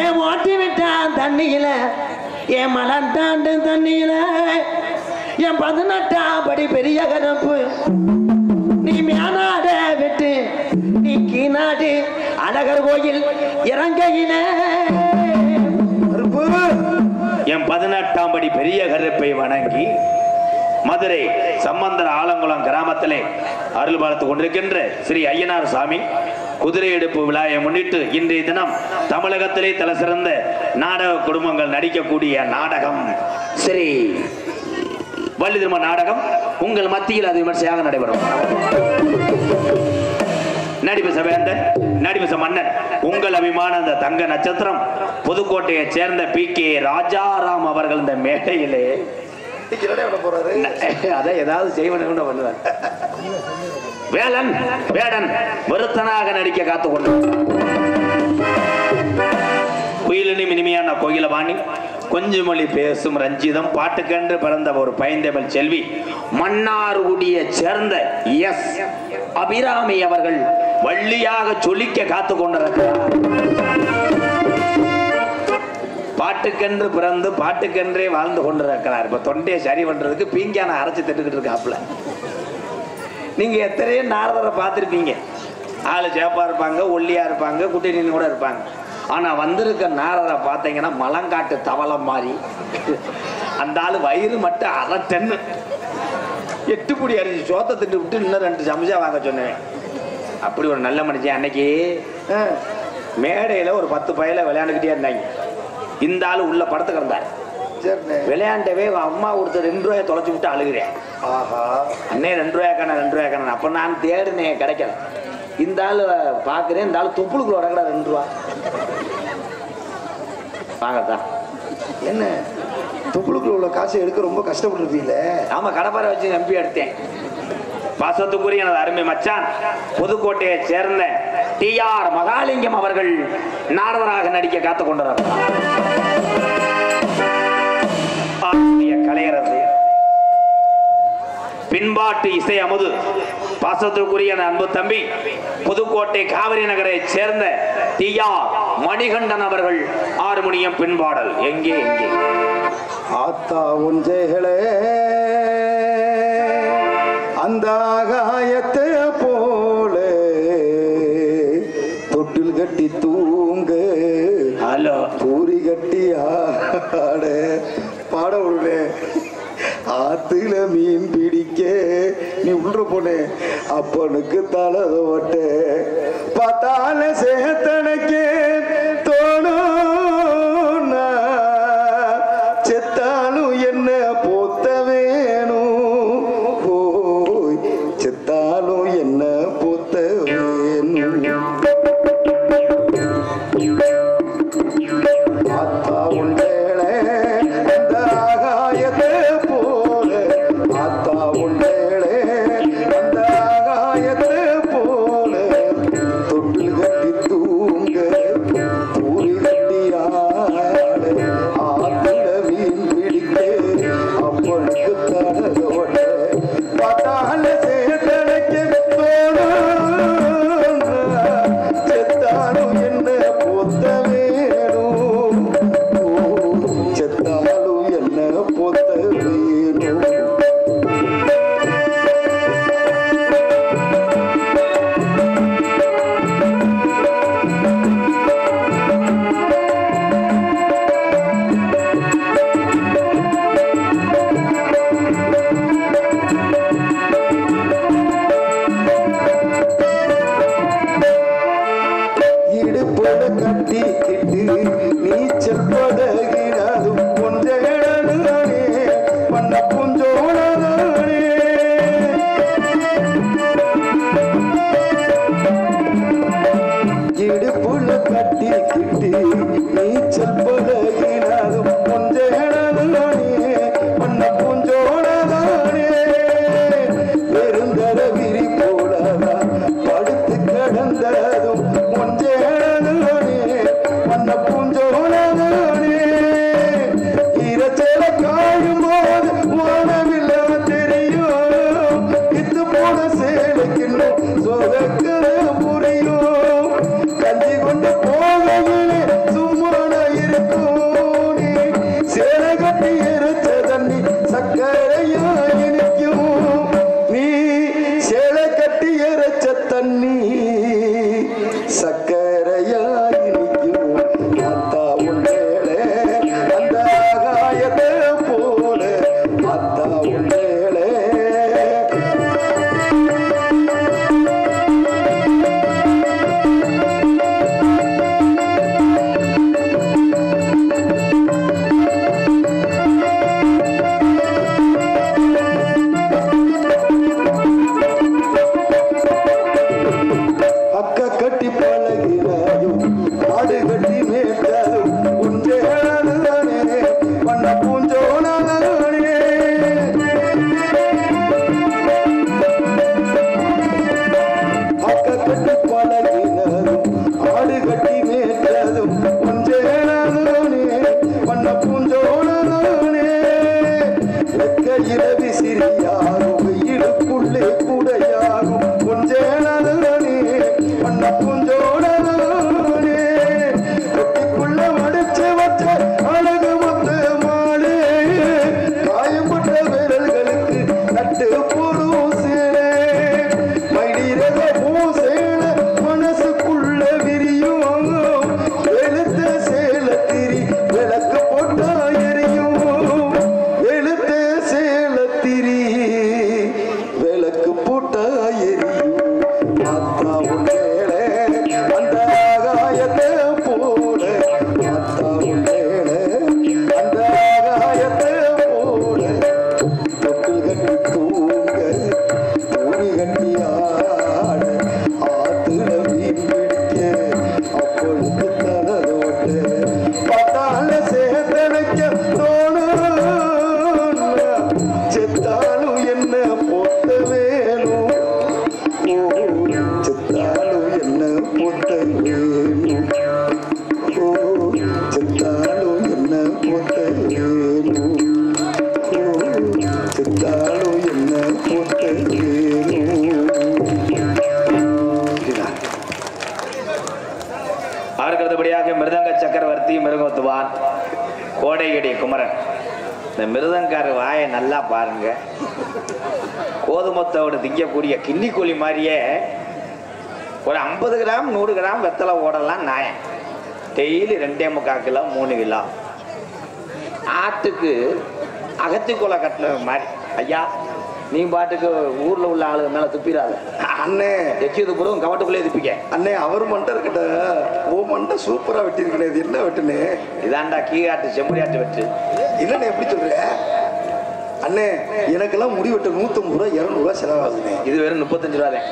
ஏன் ஓட்டி விட்டான் தண்ணியில, என் மலண்டாண்டு தண்ணியில, என் 18ஆம் படி பெரிய கருப்பு நீ மேனாட விட்டு நீ கீநாடு அழகர் கோயில் இறங்கையில, என் 18ஆம் படி பெரிய கருப்பை வணங்கி மதுரை சம்பந்தர் ஆலங்குளம் கிராமத்திலே அருள் பார்த்துக் கொண்டிருக்கின்ற ஸ்ரீ ஐயனார் சாமி குதிரை எடுப்பு விழாவை முன்னிட்டு இன்றைய தினம் தமிழகத்திலே தலை சிறந்த நாடக குடும்பங்கள் நடிக்கக்கூடிய நாடகம் ஸ்ரீ வள்ளி திருமண நாடகம் உங்கள் மத்தியில் அது விமர்சையாக நடைபெறும். நடிபச வேந்தன் நடிபச மன்னன் உங்கள் அபிமான அந்த தங்க நட்சத்திரம் புதுக்கோட்டையை சேர்ந்த PK ராஜாராம் அவர்கள் இந்த மேடையிலே அதான் ஏதாவது செய்வன பண்ணுவார். வேலன் வேடன் வருத்தனாக நடிக்க காத்துக்கொண்டு குயிலினி இனிமையான கோகிலவாணி கொஞ்சமொழி பேசும் ரஞ்சிதம் பாட்டுக்கென்று பிறந்த ஒரு பைந்தமிழ் செல்வி மன்னார்குடியை சேர்ந்த எஸ் அபிராமி அவர்கள் வள்ளியாக சொல்லிக்க காத்து கொண்டிருக்கிறார். பாட்டுக்கென்று பிறந்து பாட்டுக்கென்றே வாழ்ந்து கொண்டிருக்கிறார். இப்ப தொண்டையை சரி பண்றதுக்கு பீங்கான அரைச்சு தட்டுக்கிட்டு இருக்காப்புல. நீங்க எத்தனையோ நாரதரை பார்த்துருப்பீங்க. ஆளு சேப்பா இருப்பாங்க, ஒல்லியா இருப்பாங்க, குட்டி நீங்க கூட இருப்பாங்க. ஆனா வந்திருக்க நாரதரை பார்த்தீங்கன்னா மலங்காட்டு தவளம் மாதிரி. அந்த ஆளு வயிறு மட்டும் 1/2 டன்னு 8 புடி அரிசி சோத்தை திட்டு விட்டு இன்னும் 2 சமைச்சா வாங்க சொன்னேன். அப்படி ஒரு நல்ல மனுஷன். அன்னைக்கு மேடையில ஒரு 10 பையில விளையாண்டுக்கிட்டே இருந்தாங்க. இந்த ஆளு உள்ள படத்துக்கு இருந்தார். விளையாண்டவே அம்மா கொடுத்த 2 ரூபாயை தொலைச்சு விட்டு அழுகிறேன். ஆஹா, அண்ணே 2 ரூபாய்க்கான 2 ரூபாய்க்கான. அப்ப நான் தேடுனேன், கிடைக்கல. இந்த ஆளு பாக்குறேன், இந்த ஆளு தொப்புளுக்குள்ள உடங்கடா 2 ரூபா வாங்கத்தான். என்ன தொப்புளுக்குள்ள உள்ள காசை எடுக்க ரொம்ப கஷ்டப்பட்டுருப்பீங்களே? ஆமா, கடப்பாரை வச்சு நம்பி எடுத்தேன். பாசத்துக்குரிய எனது அருமை மச்சான், புதுக்கோட்டையை சேர்ந்த TR மகாலிங்கம் அவர்கள் நாரதராக நடிக்க காத்துக் கொண்டார். கலையரசு பின்பாட்டு இசை அமுது பாசத்துக்குரிய அன்பு தம்பி புதுக்கோட்டை காவிரி நகரை சேர்ந்த TR மணிகண்டன் அவர்கள் ஹார்மோனியம் பின்பாடல். எங்கே எங்கே ஆத்தா ஒஞ்சைகளே அந்த ஆகாயத்தை போல தொட்டில் கட்டி தூங்க, ஹலோ பூரி கட்டி ஆட பாட விடுவே. ஆத்துல மீன் பிடிக்க நீ உள்ள போனே அப்பனுக்கு தலை தோட்ட பார்த்தால சேத்தனக்கே தோணும். செத்தாலும் என்ன போத்த வேணும், போய் செத்தாலும் என்ன போத்த வேணும். ஆத்தா உண்டேளே அந்த ஆகாயத்தை போல, ஆத்தா உண்டேளே அந்த ஆகாயத்தை போல தொட்டில் கட்டி தூங்க, பூரி கட்டி ஆட, ஆத்துல மீன் பிடிக்க அப்பனுக்கு தடவோட பார்த்தால சேத்தனைக்கு தோணும். செத்தாலும் என்ன பொத்த வேணும், செத்தாலும் என்ன பொத்த வேணும். இடுப்பட கட்டிக்கிட்டு நீச்சல் படகினாலும் கொஞ்சேடனே பண்ண புஞ்சோடனே. இடுப்புல கட்டிக்கிட்டு நீச்சல் படகினாலும் கொஞ்சேடனே பண்ண புஞ்சோடனே. பெருந்தர விரி போலதான் படுத்து கிடந்ததும் பண்ண பூஞ்சோனே. இரச்சல காயும் போது வானவில்லை தெரியும், இத்து போன சேலைக்கின்னும் சொதக்கிற புரியும். கஞ்சி கொண்டு போகையிலே சும்மான இருக்கும், சேலை கட்டி எரிச்ச தண்ணி சக்கரையா இனிக்கும். நீ சேலை கட்டி எரிச்ச தண்ணி சக்கரையா இனிக்கும். ஆத்தா உண்டேளே அந்த ஆகாயத்தை போல, ஆத்தா உண்டேளே. அக்க கட்டி பழகினாயும் ஆடு கட்டி மேய்த்தாலும் உஞ்சேளனே பண்ண பூஞ்சோனே. அக்க கட்டி பழகினாலும் ஆடு கட்டி மேய்த்தாலும் உஞ்சேளனே பண்ண பூஞ்சோனே. வெக்கையில விசிறியாகும் வெயிலுக்குள்ளே கூடையாகும் உஞ்சேளனே பண்ண பூஞ்சோனே. செத்தாலும் என்ன பொத்த வேணும் ஓ செத்தாலும் என்ன பொத்த வேணும் ஓ செத்தாலும் என்ன பொத்த வேணும். அவருக்கு அடுத்தபடியாக மிருதங்க சக்கரவர்த்தி மிருகத்துவான் கோடையடி குமரன். இந்த மிருதங்கார வாயை நல்லா பாருங்க. கோதுமத்தோடு திங்கக்கூடிய கிண்ணிக்கோழி மாதிரியே ஒரு 50 கிராம் 100 கிராம் வெத்தலை ஓடலாம் நாயம். Daily 2.25 kilo 3 kilo. ஆட்டுக்கு அகத்திக்குலை கட்டின மாதிரி. ஐயா நீ பாட்டுக்கு ஊர்ல உள்ள ஆளுங்க மேல துப்பிடாத அண்ணே. எச்சியது பூரா கவட்டுக்குள்ளே துப்பிக்க அண்ணே அவர் மண்டை இருக்கட்ட ஓ மண்டை சூப்பரா வெட்டிருக்கேன். இது என்ன வெட்டுனே? இதாண்டா கீழாட்டு செம்புரியாட்டு வெட்டு. இல்லண்ணே எப்படி சொல்ற அண்ணே? எனக்கெல்லாம் முடி வெட்ட 150 ரூபா 200 ரூபா செலவாகுதுண்ணே. இது வெறும் 35 ரூபா தான்.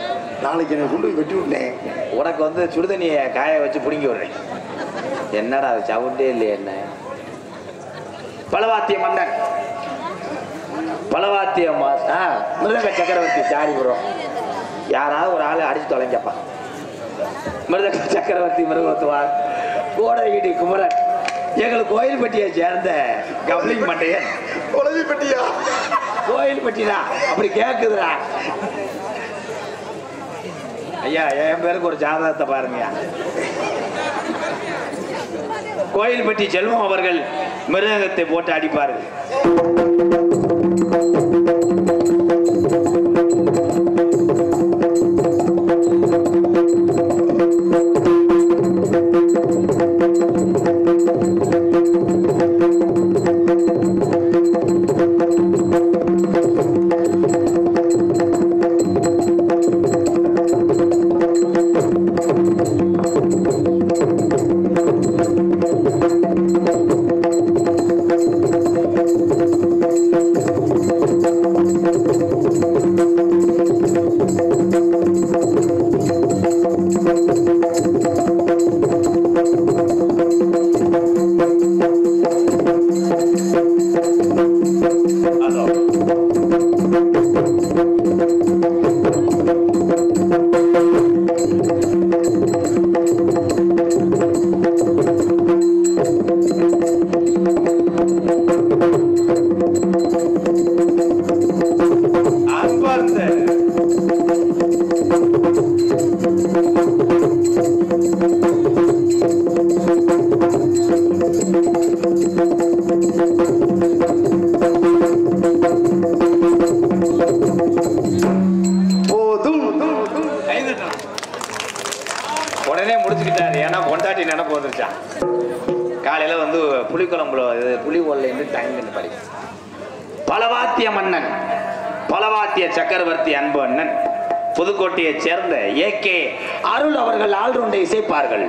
நாளைக்கு என்னை கொண்டு போய் வெட்டி விட்டேன். உனக்கு வந்து சுடுதண்ணியை காய வச்சு பிடுங்கி விடுறேன். என்னடா அது சவுண்டே இல்லையே என்ன? பலவாத்திய மன்னன் பலவாத்திய மிருதங்க சக்கரவர்த்தி சாரிபுரம். யாராவது ஒரு ஆளு அடிச்சு தொலைங்கப்பா. மிருதங்க சக்கரவர்த்தி மிருகத்துவார் கோடையடி குமரன் எங்களுக்கு கோயில்பட்டியை சேர்ந்த கப்ளிங் மண்டையன். பட்டியா கோயில்பட்டினா அப்படி கேக்குதுடா. ஐயா என் பேருக்கு ஒரு ஜாதகத்தை பாருங்கய்யா. கோயில்பட்டி செல்வம் அவர்கள் மிருதங்கத்தை போட்டு அடிப்பார்கள். உடனே முடிச்சுக்கிட்டாரு. ஏன்னா பொண்டாட்டி நினைப்பு வந்துருச்சான். காலையில வந்து புளிக்குழம்புல புளி ஒல்லைன்னு டைம் படி. பலவாத்திய மன்னன் பலவாத்திய சக்கரவர்த்தி அன்பு அண்ணன் புதுக்கோட்டையைச் சேர்ந்த ஏகே அருள் அவர்கள் ஆல்ரவுண்டை இசைப்பார்கள்.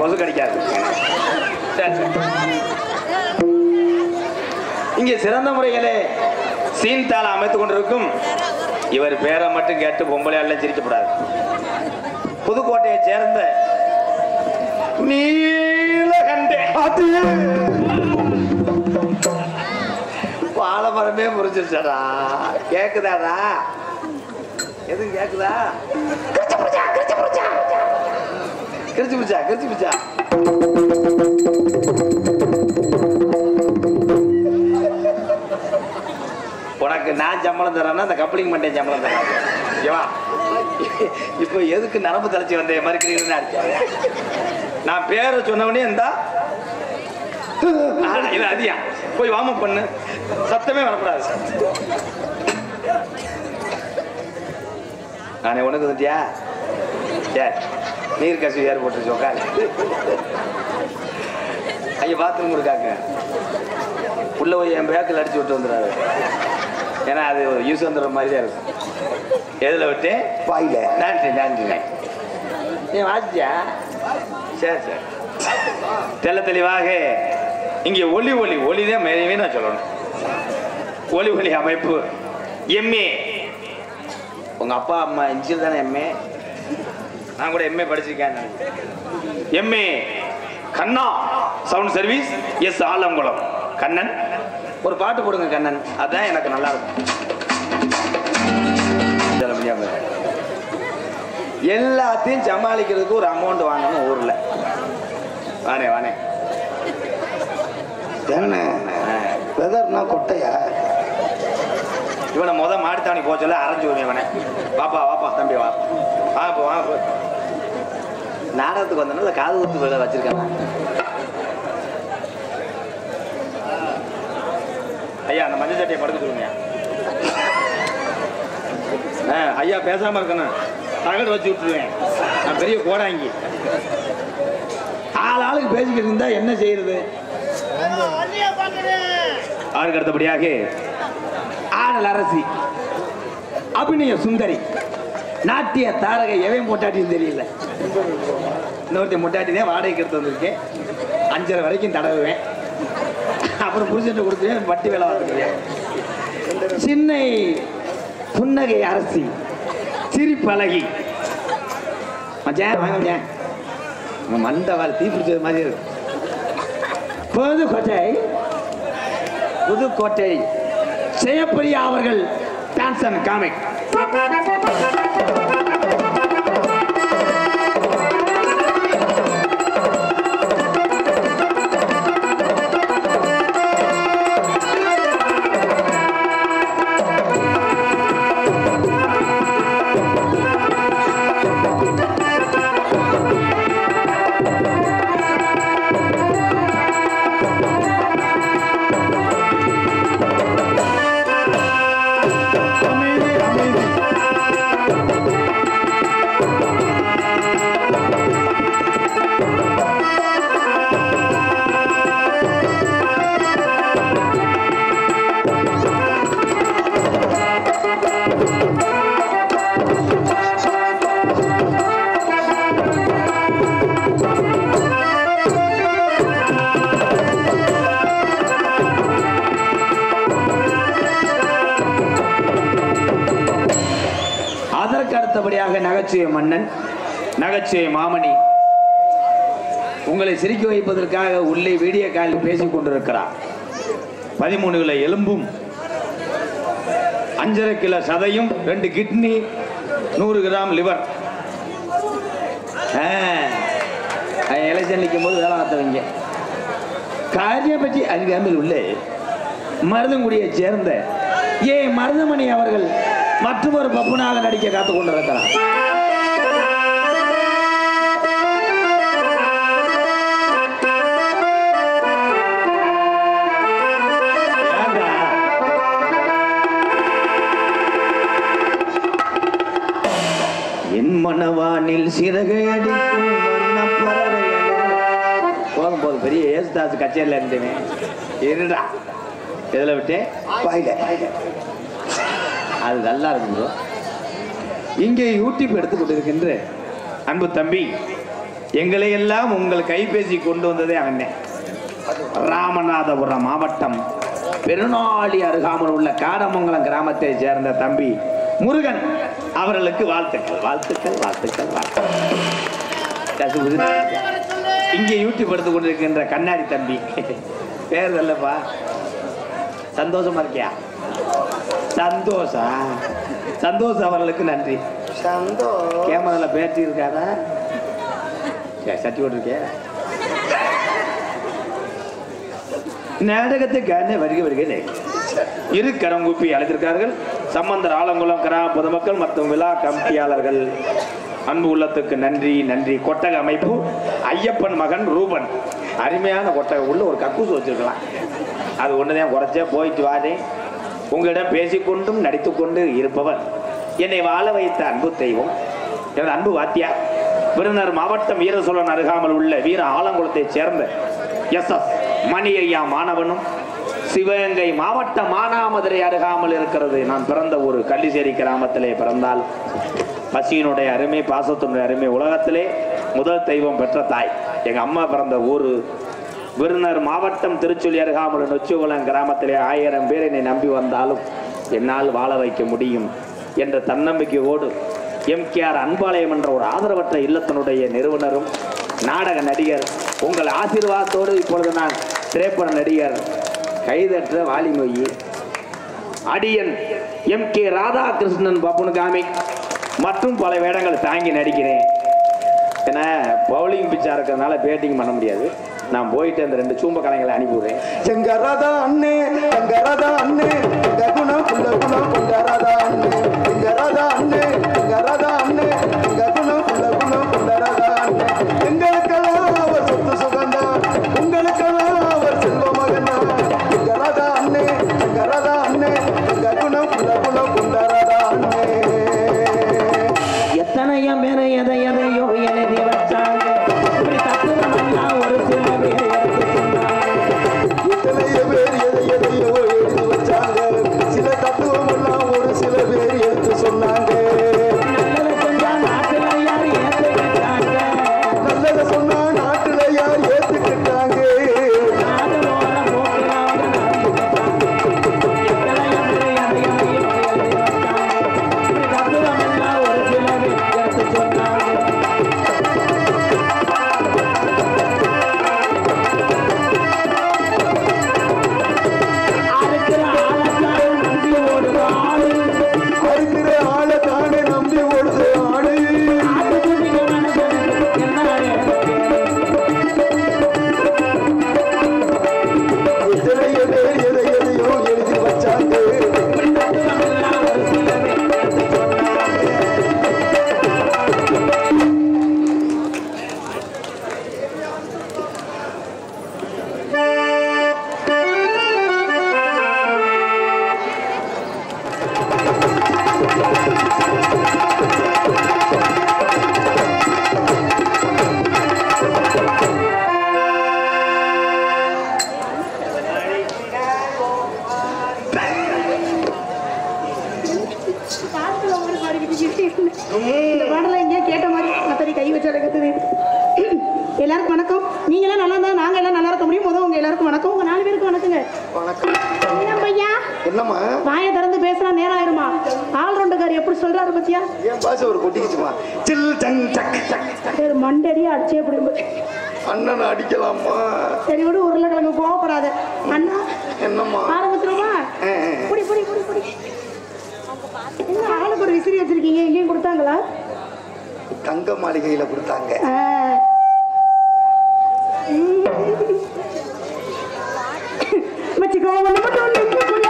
கொசு கடிக்காது. இங்கே சிறந்த முறையிலே சீன்தாள அமைத்துக் கொண்டிருக்கும் இவர் பேரை மட்டும் கேட்டு பொம்பளையால சிரிக்கப்படாது. புதுக்கோட்டையை சேர்ந்த நீலகண்டே பாலமரமே முறிஞ்சிருச்சடா. கேக்குதாடா? எதுவும் கேக்குதா? கிரிச்சு பிடிச்சா கிரிச்சு பிடிச்சா உனக்கு நான் சம்பளம் தரேன்னா அந்த கப்ளிங் பண்ணேன் சம்பளம் தரேன் ஓகேவா? இப்போ எதுக்கு நரம்பு தலைச்சி வந்த மறுக்கிறீங்கன்னு அடிச்சாங்க. நான் பேரை சொன்னவனே இருந்தா இது அதியா போய் வார்ம் அப் பண்ணு, சத்தமே வரக்கூடாது. நானே உனக்கு வந்துட்டியா? சரி, நீர் கசிவு ஏர் போட்டுருச்சு உட்காரு. ஐயா பாத்ரூம் இருக்காங்க, உள்ள போய் என் பேக்கில் அடிச்சு விட்டு வந்துடாது. ஏன்னா அது ஒரு யூஸ் வந்துடுற மாதிரி தான் இருக்கும். எதில் விட்டு பாயில. நன்றி நன்றி. நீ வாசிச்சா? சரி சரி. தெல்ல தெளிவாக இங்கே ஒளி ஒளி ஒளிதான் மெதுவே நான் சொல்லணும். ஒளி ஒளி அமைப்பு எம்ஏ. உங்க அப்பா அம்மா இன்ஜினியர் தானே எம்ஏ? நான் கூட எம்ஏ படிச்சிருக்கேன். MA Kanna sound service S Alangulam Kannan. ஒரு பாட்டு போடுங்க கண்ணன், அதான் எனக்கு நல்லா இருக்கும். எல்லாத்தையும் சமாளிக்கிறதுக்கு ஒரு அமௌண்ட் வாங்கணும் ஊர்ல. வானே வானே என்ன வெதர்னா கொட்டையா? இவனை முத மாடித்தாவணி போக சொல்ல அரைஞ்சு விடுங்க இவனை. வாப்பா வாப்பா தம்பி வா வா இப்போ வா. நாடகத்துக்கு வந்தனால காது ஊத்து வேலை வச்சிருக்காங்க. ஐயா அந்த மஞ்சள் சட்டையை படுக்க சொல்லுங்க. ஐயா பேசாம இருக்கணும், தகடு வச்சு விட்டுருவேன். நான் பெரிய கோடாங்கி. ஆளுக்கு பேசிக்கிட்டு இருந்தா என்ன செய்யறது? அவருக்கு அடுத்தபடியாக ஆடல் அரசி, அபிநய சுந்தரி, நாட்டிய தாரகை. எவன் மொட்டாட்டின்னு தெரியல. இன்னொருத்த மொட்டாட்டினே வாடகைக்கு எடுத்து வந்திருக்கேன். 5:30 வரைக்கும் தடவுவேன். அப்புறம் புரிஞ்சுட்டு கொடுத்துருவேன். வட்டி வேலை பார்த்துருவேன். சின்னை புன்னகை அரசி, சிரிப்பழகி. மச்சான் வாங்க மச்சான், மண்டவாள் தீ பிடிச்சது மாதிரி இருக்கு. புதுக்கோட்டை புதுக்கோட்டை ஜெயப்பிரியா அவர்கள் டான்ஸ் அண்ட் காமிக். அடுத்தபடியாக நகைச்சுவை மன்னன், நகைச்சுவை மாமணி உங்களை சிரிக்க வைப்பதற்காக உள்ளே வீடியோ காலில் பேசிக் கொண்டிருக்கிறார். 13 கிலோ எலும்பும் 5.5 கிலோ சதையும் 2 கிட்னி 100 கிராம் லிவர். எலெக்ஷன் நிற்கும் போது வேலை பார்த்தவங்க காரியம் பற்றி அறியாமல் உள்ள மருதங்குடியை சேர்ந்த மருதமணி அவர்கள் மற்றொரு பப்புனாக நடிக்க காத்துக் கொண்டிருக்கிறார். என் மனவானில் சிறகடிக்கும் போதும் போதும், பெரிய ஏசுதாஸ் கச்சேரியில் இருந்தேன். இருடா எதில் விட்டு அது நல்லா இருக்கு. இங்கே யூடியூப் எடுத்துக் கொண்டிருக்கின்ற அன்பு தம்பி, எங்களை எல்லாம் உங்கள் கைபேசி கொண்டு வந்ததே அவனே. ராமநாதபுரம் மாவட்டம் பெருநாளி அருகாமல் உள்ள காடமங்கலம் கிராமத்தை சேர்ந்த தம்பி முருகன் அவர்களுக்கு வாழ்த்துக்கள் வாழ்த்துக்கள் வாழ்த்துக்கள் வாழ்த்துக்கள். இங்கே யூடியூப் எடுத்துக் கொண்டிருக்கின்ற கண்ணாடி தம்பி பேர் இல்லப்பா, சந்தோஷமா இருக்கியா? சந்தோஷம் அவர்களுக்கு நன்றி. கேமரால பேட்டி இருக்காதா? சர்டிஃபிகேட் இருக்கே. நாடகத்துக்கான வருகை இரு கரங்குப்பி அழைத்திருக்கிறார்கள். சம்பந்தர் ஆலங்குளம் கிராம பொதுமக்கள் மற்றும் விழா கமிட்டியாளர்கள் அன்பு உள்ளத்துக்கு நன்றி நன்றி. கொட்டக அமைப்பு ஐயப்பன் மகன் ரூபன். அருமையான கொட்டகை உள்ள ஒரு கக்கூசு வச்சிருக்கலாம். அது ஒண்ணுதான் குறைச்சே போயிட்டு வாரேன். உங்களிடம் பேசிக்கொண்டும் நடித்துக்கொண்டு இருப்பவர் என்னை வாழ வைத்த அன்பு தெய்வம் எனது அன்பு வாத்தியார் விருதுநகர் மாவட்டம் வீரசோழன் அருகாமல் உள்ள வீர ஆலங்குளத்தைச் சேர்ந்த எஸ்.எஸ். மணியையா மாணவனும் சிவகங்கை மாவட்டம் மானாமதுரை அருகாமல் இருக்கிறது. நான் பிறந்த ஒரு கள்ளிசேரி கிராமத்திலே பிறந்தால் பசியினுடைய அருமை பாசத்தினுடைய அருமை உலகத்திலே முதல் தெய்வம் பெற்ற தாய். எங்க அம்மா பிறந்த ஊர் விருதுநகர் மாவட்டம் திருச்சொல்லி அருகாமல் நொச்சிகுளம் கிராமத்திலே 1000 பேர் என்னை நம்பி வந்தாலும் என்னால் வாழ வைக்க முடியும் என்ற தன்னம்பிக்கையோடு எம்.கே.ஆர். அன்பாலயம் என்ற ஒரு ஆதரவற்ற இல்லத்தினுடைய நிறுவனரும் நாடக நடிகர் உங்கள் ஆசீர்வாதத்தோடு இப்பொழுது நான் திரைப்பட நடிகர் கைதற்ற வாலிமொழி அடியன் எம்.கே. ராதாகிருஷ்ணன் பப்புனுகாமி மற்றும் பல வேடங்கள் தாங்கி நடிக்கிறேன். ஏன்னா பவுலிங் பிச்சா இருக்கிறதுனால பேட்டிங் பண்ண முடியாது. நான் போயிட்டு அந்த 2 சூம்ப கலைகளை அனுப்பிவிடுறேன். எங்கராதா அண்ணே எங்கராதா அண்ணே எங்க குணம் புள்ள குணம் கொண்டாராதா அண்ணே எங்கராதா அண்ணே எங்கராதா அண்ணே எங்க குணம் புள்ள குணம் கொண்டாராதா அண்ணே எங்களுக்கெல்லாம் அவர் சொத்து சுகந்தா உங்களுக்கெல்லாம் அவர் செல்வ மகனா எங்கராதா அண்ணே எங்கராதா அண்ணே எங்க குணம் புள்ள குணம் கொண்டாராதா அண்ணே. எத்தனையோ பேர் எதையோ எழுதி வச்சாங்க. ஒரு சில பேர் எத்தனையோ பேர் எதையோ எழுதி வச்சாங்க. சில தத்துவம் எல்லாம் ஒரு சில பேர் எடுத்து சொன்னாங்க. நல்லதை சொன்னா நாட்டுல யார் ஏத்துக்கிட்டாங்க. இந்த பாடல எங்கேயோ கேட்ட மாதிரி மத்தடி கை வச்சு அடக்குது. எல்லாருக்கும் வணக்கம். நீங்க எல்லாம் நல்லா இருந்தா நாங்க எல்லாம் நல்லா இருக்க முடியும். முதல் உங்க எல்லாருக்கும் வணக்கம். உங்க 4 பேருக்கு வணக்கங்க. வணக்கம். என்ன பையா என்னம்மா வாயை திறந்து பேசுறா நேரம் ஆயிருமா? ஆல்ரவுண்டுக்கார் எப்படி சொல்றாரு பத்தியா? ஏன் பாச ஒரு கொட்டிக்குச்சுமா சில் டங் டக் டக் சரி மண்டடியா அடிச்சே பிடிக்கும். அண்ணன் அடிக்கலாமா? சரி விடு, உருளைக்கிழங்கு கோவப்படாத. அண்ணா என்னம்மா ஆரம்பிச்சிருமா? புடி புடி புடி புடி. என்ன ஆளுக்கு ஒரு விசிறி வச்சிருக்கீங்க? எங்கேயும் கொடுத்தாங்களா? தங்க மாளிகையில கொடுத்தாங்க. வச்சுக்கோ ஒண்ணு மட்டும் நெஞ்சுக்குள்ள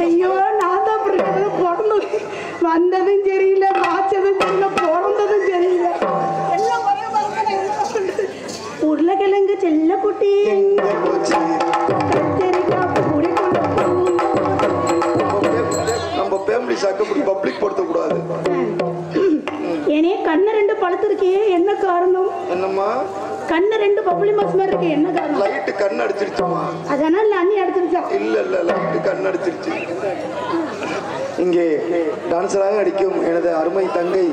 ஐயோ நான் தான் பிறந்தது வந்ததும் சரியில்லை, காய்ச்சதும் சரியில்லை, பிறந்ததும் சரியில்லை. எல்லாம் ஒரே மாதிரி. உருளைக்கிழங்கு செல்ல குட்டி நம்ம ஃபேமிலி சாக்கு பப்ளிக் படுத்த கூடாது. ஏனே கண்ணு ரெண்டு பழுத்திருக்கே, என்ன காரணம்? என்னம்மா கண்ணு ரெண்டு பப்ளி மாஸ் மாதிரி இருக்கு, என்ன காரணம்? லைட் கண் அடிச்சிருச்சுமா? அதனால அண்ணி அடிச்சிருச்சா? இல்ல இல்ல, லைட் கண் அடிச்சிருச்சு. இங்கே டான்சராக அடிக்கும் எனது அருமை தங்கை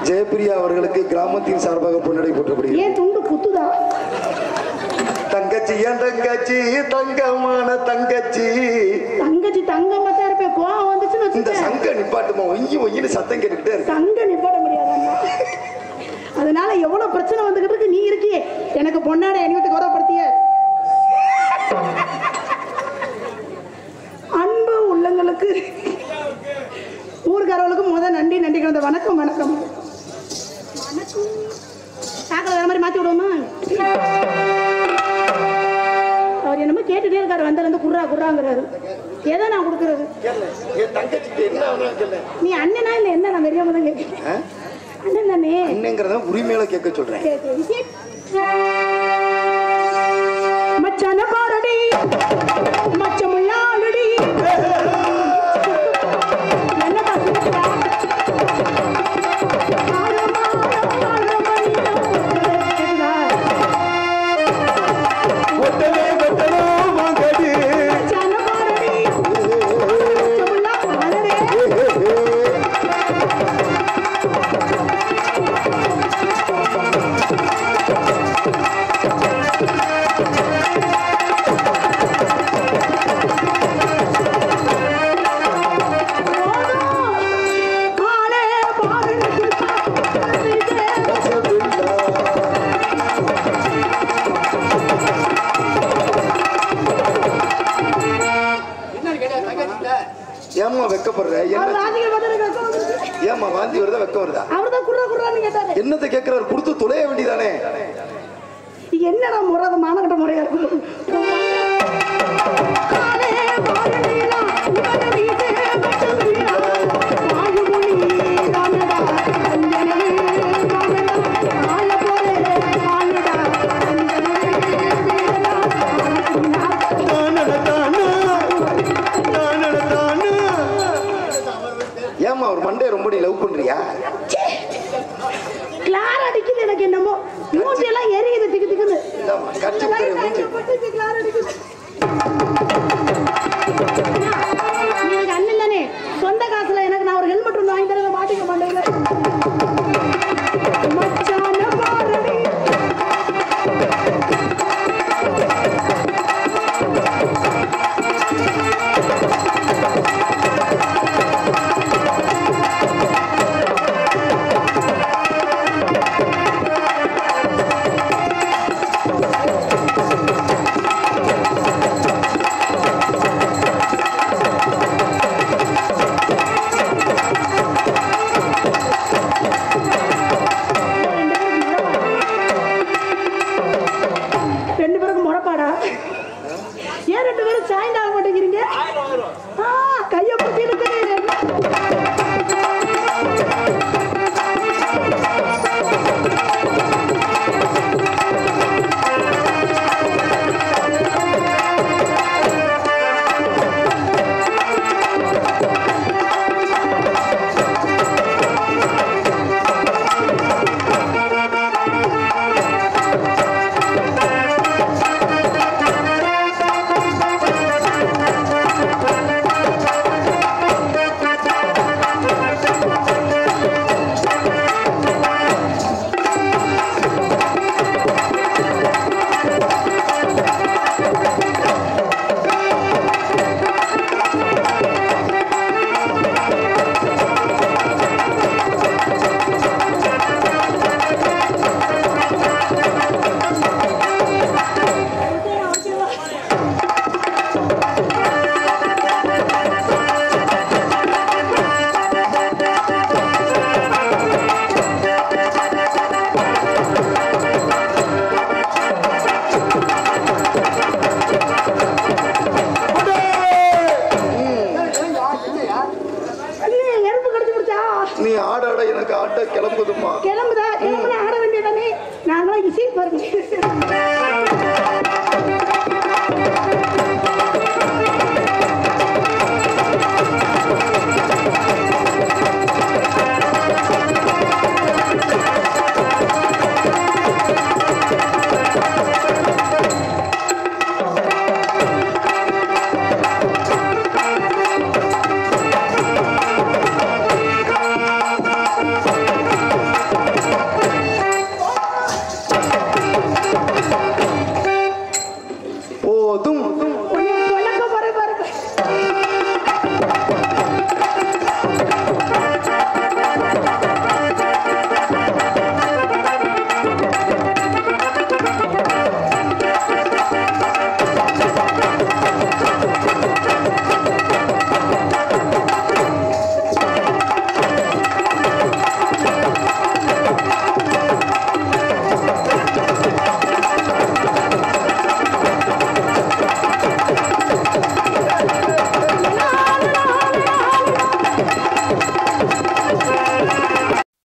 ஜெயபிரியா அவர்களுக்கு கிராமத்தின் சார்பாக பொன்னடை போற்றப்படுகிறது. ஏன் துண்டு குத்துதா? தங்கச்சி என் தங்கச்சி, தங்கமான தங்கச்சி. தங்கச்சி தங்கமா தான் இருப்பேன், கோவம் வந்துச்சுன்னு இந்த வச்சுக்க. சங்க நிப்பாட்டுமா, ஒங்கி ஒங்கின்னு சத்தம் கேட்டுக்கிட்டே இருக்கு. சங்க நிப்பாட்ட முடியாது. அதனால எவ்வளவு பிரச்சனை வந்துகிட்டு இருக்கு. நீ இருக்கியே எனக்கு பொன்னாடை அணிவித்து கௌரவப்படுத்திய அன்பு உள்ளங்களுக்கு, ஊர்காரர்களுக்கு முதல் நன்றி நன்றி கலந்த வணக்கம். வணக்கம் வணக்கம். தாக்கல வேற மாதிரி மாத்தி விடுவோமா? அவர் என்னமோ கேட்டுட்டே இருக்காரு, வந்திருந்து குர்ரா குர்ராங்கிறாரு. எதை நான் கொடுக்கறது? நீ அண்ணனா இல்ல என்ன? நான் தெரியாம தான் கேட்கிறேன். அண்ணன் தானே? அண்ணங்கிறத உரிமையில கேட்க சொல்றேன். மச்சான பாரடி மச்சமுள்ளாளடி ஏமா வெக்கப்படுற? ஏமா வாந்தி வருதா வெக்கம் வருதா? என்னத்தை கேட்கிறாரு? கொடுத்து தொலைய வேண்டியதானே? என்னடா முறை, மானகட்ட முறையா இருக்கும். ஏமா ஒரு மண்டே ரொம்ப நீ லவ் பண்றியா? கிளார் அடிக்குது எனக்கு, என்னமோ மூஞ்சி எல்லாம் எரியுது திக்கு திக்குன்னு. கட்சி கிளார் அடிக்குது. எனக்கு அண்ணன் தானே, சொந்த காசுல எனக்கு நான் ஒரு ஹெல்மெட் ஒன்று வாங்கி தரத மாட்டிக்க மாட்டேங்க. மச்சான பாரடி ஆட ஆட எனக்கு ஆட்ட கிளம்புதுமா. கிளம்புதா? கிளம்புனா ஆட வேண்டியதானே. நாங்களாம் இசை பாருங்க.